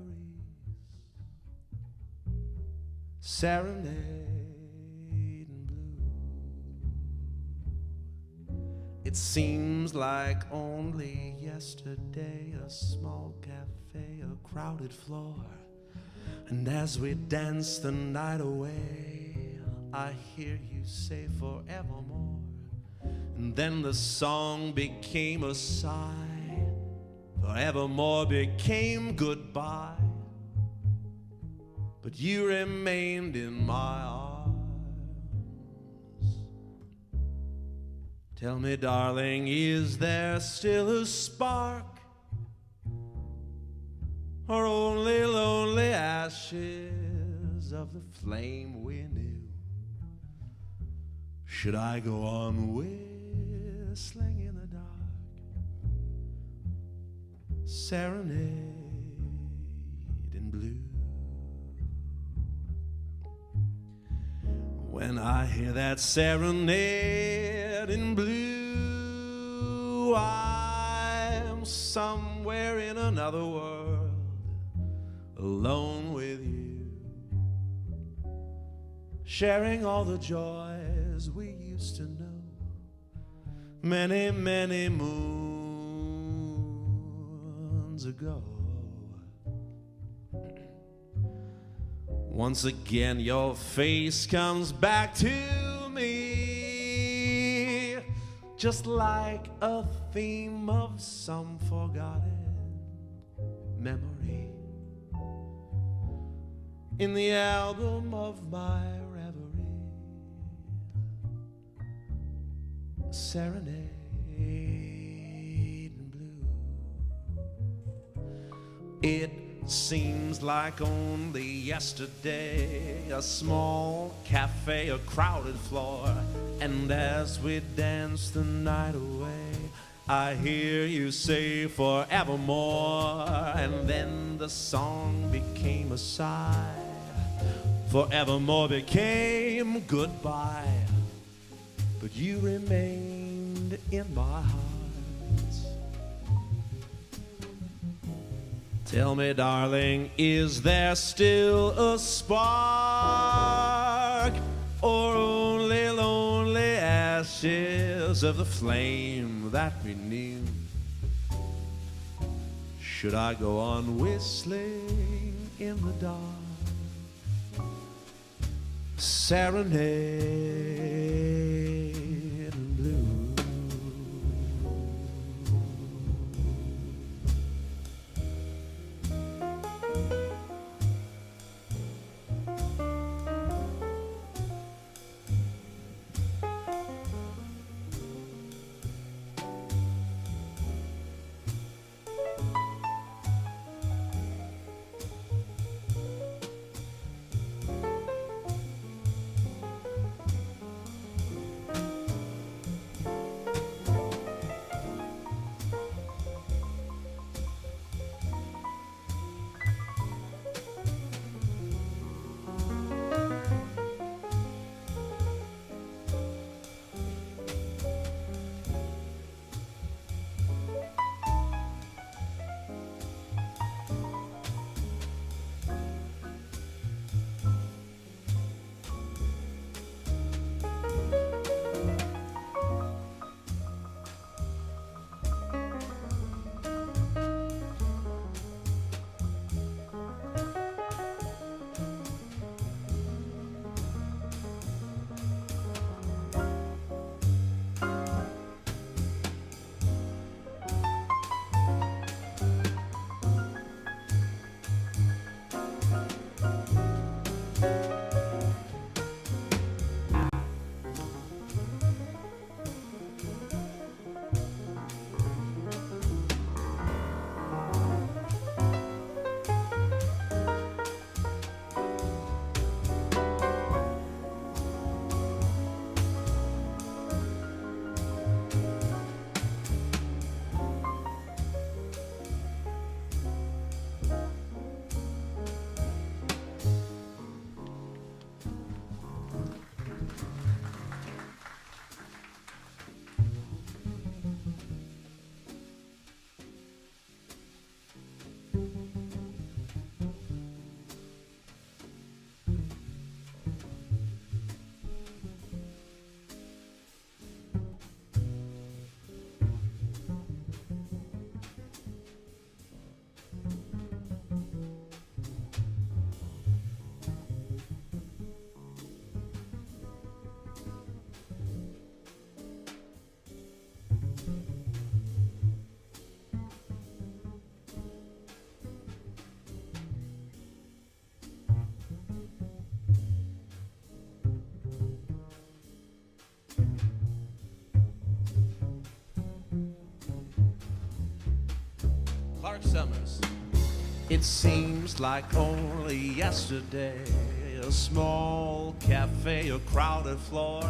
[SPEAKER 2] Serenade in blue. It seems like only yesterday, a small cafe, a crowded floor, and as we dance the night away, I hear you say forevermore. And then the song became a sigh, Forevermore became goodbye, but you remained in my arms. Tell me, darling, is there still a spark, or only lonely ashes of the flame we knew? Should I go on whistling in the dark, serenade in blue? When I hear that serenade in blue, I'm somewhere in another world, alone with you, sharing all the joys we used to know many, many moons ago. Once again your face comes back to me, just like a theme of some forgotten memory in the album of my reverie. Serenade in blue. It seems like only yesterday, a small cafe, a crowded floor, and as we dance the night away, I hear you say forevermore, and then the song became a sigh. Forevermore became goodbye, but you remained in my heart. Tell me, darling, is there still a spark, or only lonely ashes of the flame that we knew? Should I go on whistling in the dark, serenade in blue? Clark Sommers. It seems like only yesterday, a small cafe, a crowded floor,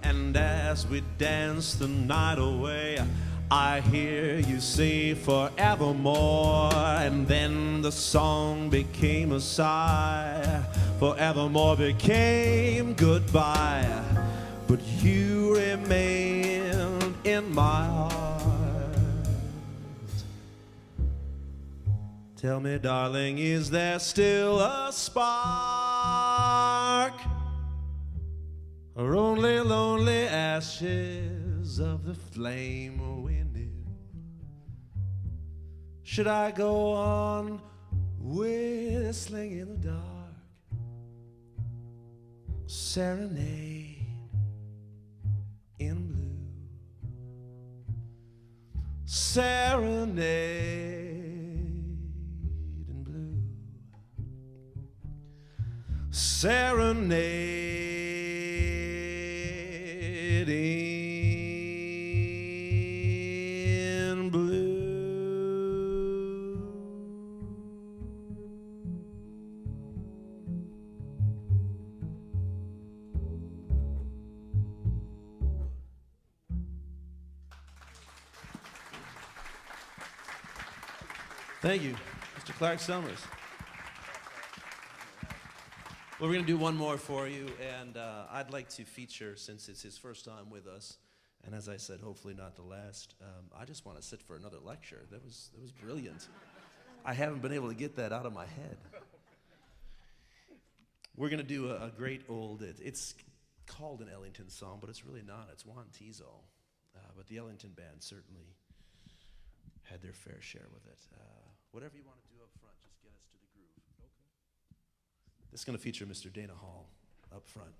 [SPEAKER 2] and as we dance the night away, I hear you say forevermore, and then the song became a sigh. Forevermore became goodbye, but you remained in my heart. Tell me, darling, is there still a spark, or only lonely ashes of the flame we knew? Should I go on whistling in the dark, serenade in blue, serenade in blue, serenade in blue. Thank you, Mr. Clark Sommers. Well, we're going to do one more for you, and I'd like to feature, since it's his first time with us, and as I said, hopefully not the last, I just want to sit for another lecture. That was brilliant. I haven't been able to get that out of my head. We're going to do a great old, it's called an Ellington song, but it's really not. It's Juan Tizo. But the Ellington band certainly had their fair share with it. Whatever you want to do up front, just get us to the groove. Okay. This is going to feature Mr. Dana Hall up front.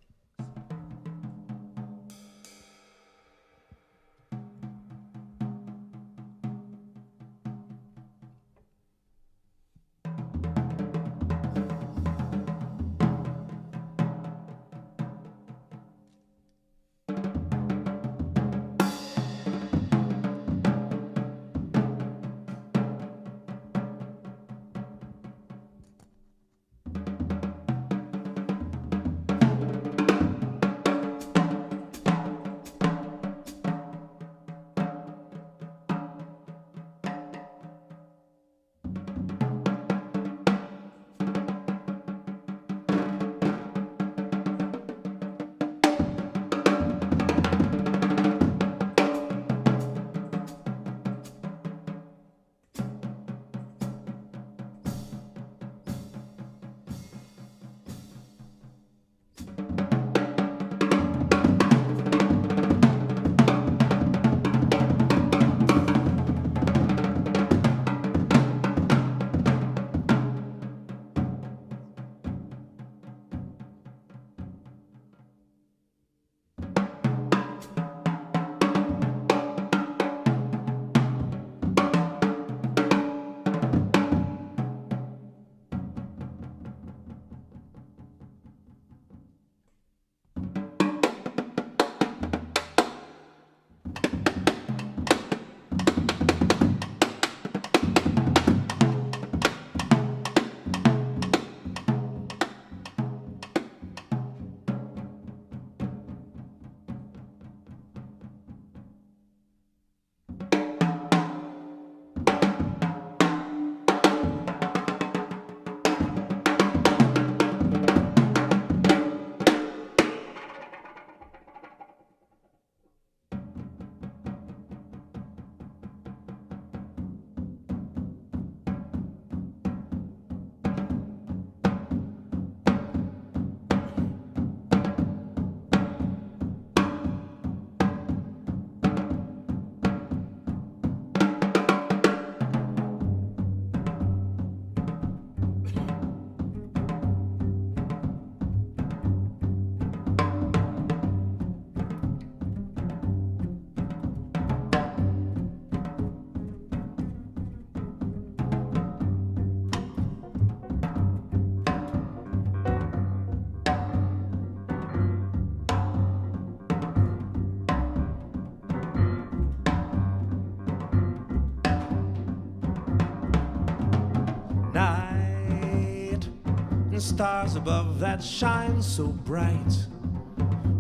[SPEAKER 2] stars above that shine so bright,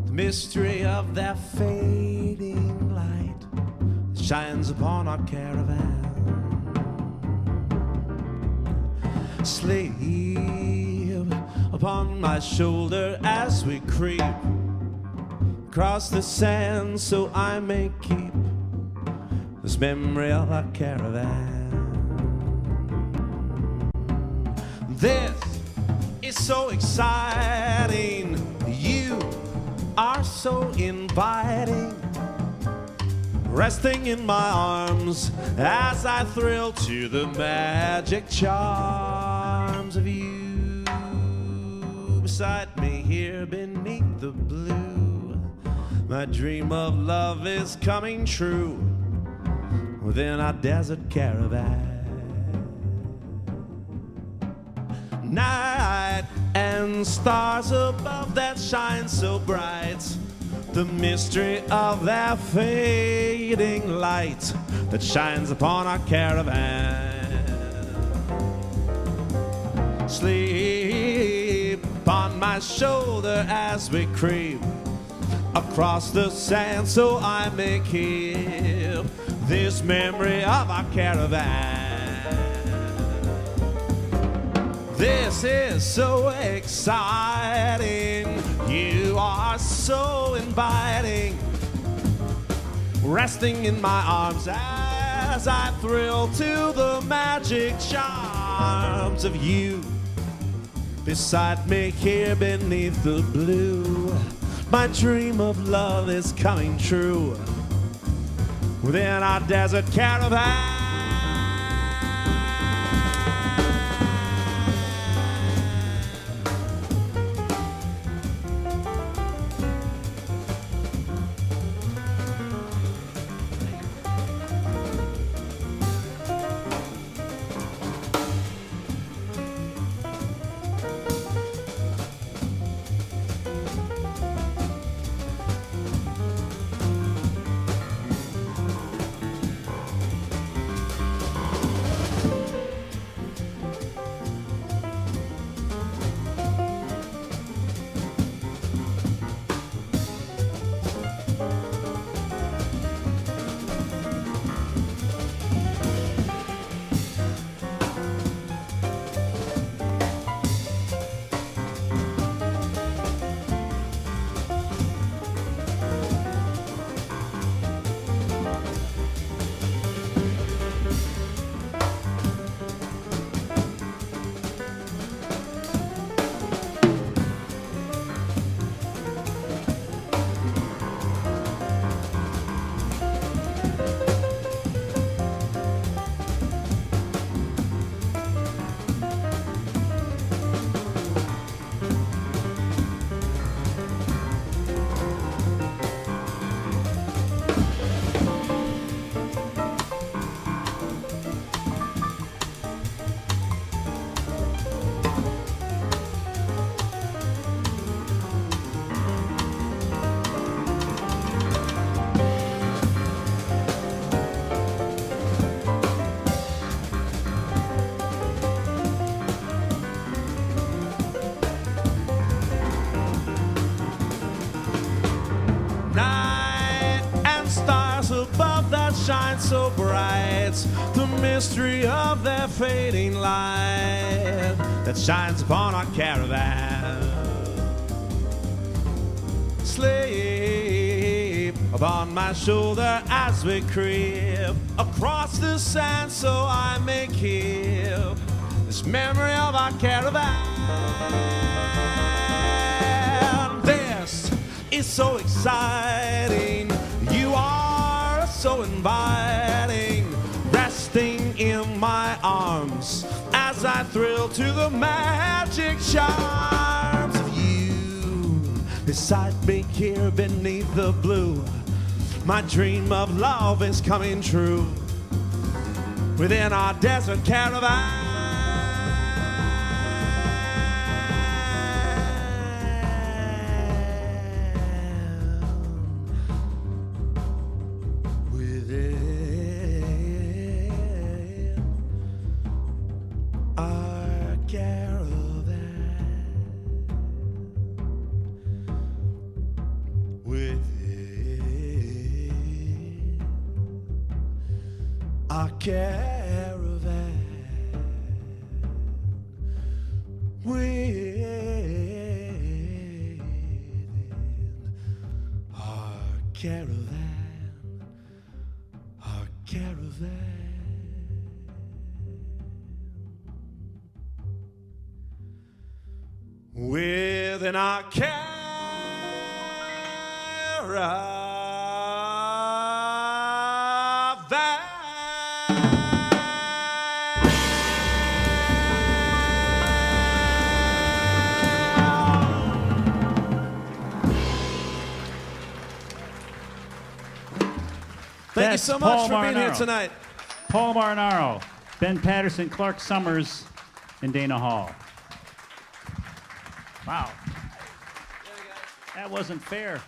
[SPEAKER 2] the mystery of that fading light that shines upon our caravan. Sleep upon my shoulder as we creep across the sand, so I may keep this memory of our caravan. This is so exciting, you are so inviting, resting in my arms as I thrill to the magic charms of you. Beside me here beneath the blue, my dream of love is coming true within our desert caravan. Night and stars above that shine so bright, the mystery of that fading light that shines upon our caravan. Sleep upon my shoulder as we creep across the sand, so I may keep this memory of our caravan. This is so exciting, you are so inviting, resting in my arms as I thrill to the magic charms of you. Beside me here beneath the blue, my dream of love is coming true within our desert caravan. Shine so bright, the mystery of that fading light that shines upon our caravan. Sleep upon my shoulder as we creep across the sand, so I may keep this memory of our caravan. This is so exciting, you are so inviting, resting in my arms as I thrill to the magic charms of you. Beside me here beneath the blue, my dream of love is coming true within our desert caravan. Our caravan. our caravan. Within our caravan, our caravan. Within our Thank you
[SPEAKER 1] That's
[SPEAKER 2] so much
[SPEAKER 1] Paul
[SPEAKER 2] for being here
[SPEAKER 1] Marinaro.
[SPEAKER 2] tonight.
[SPEAKER 1] Paul Marinaro, Ben Paterson, Clark Sommers, and Dana Hall. Wow. That wasn't fair.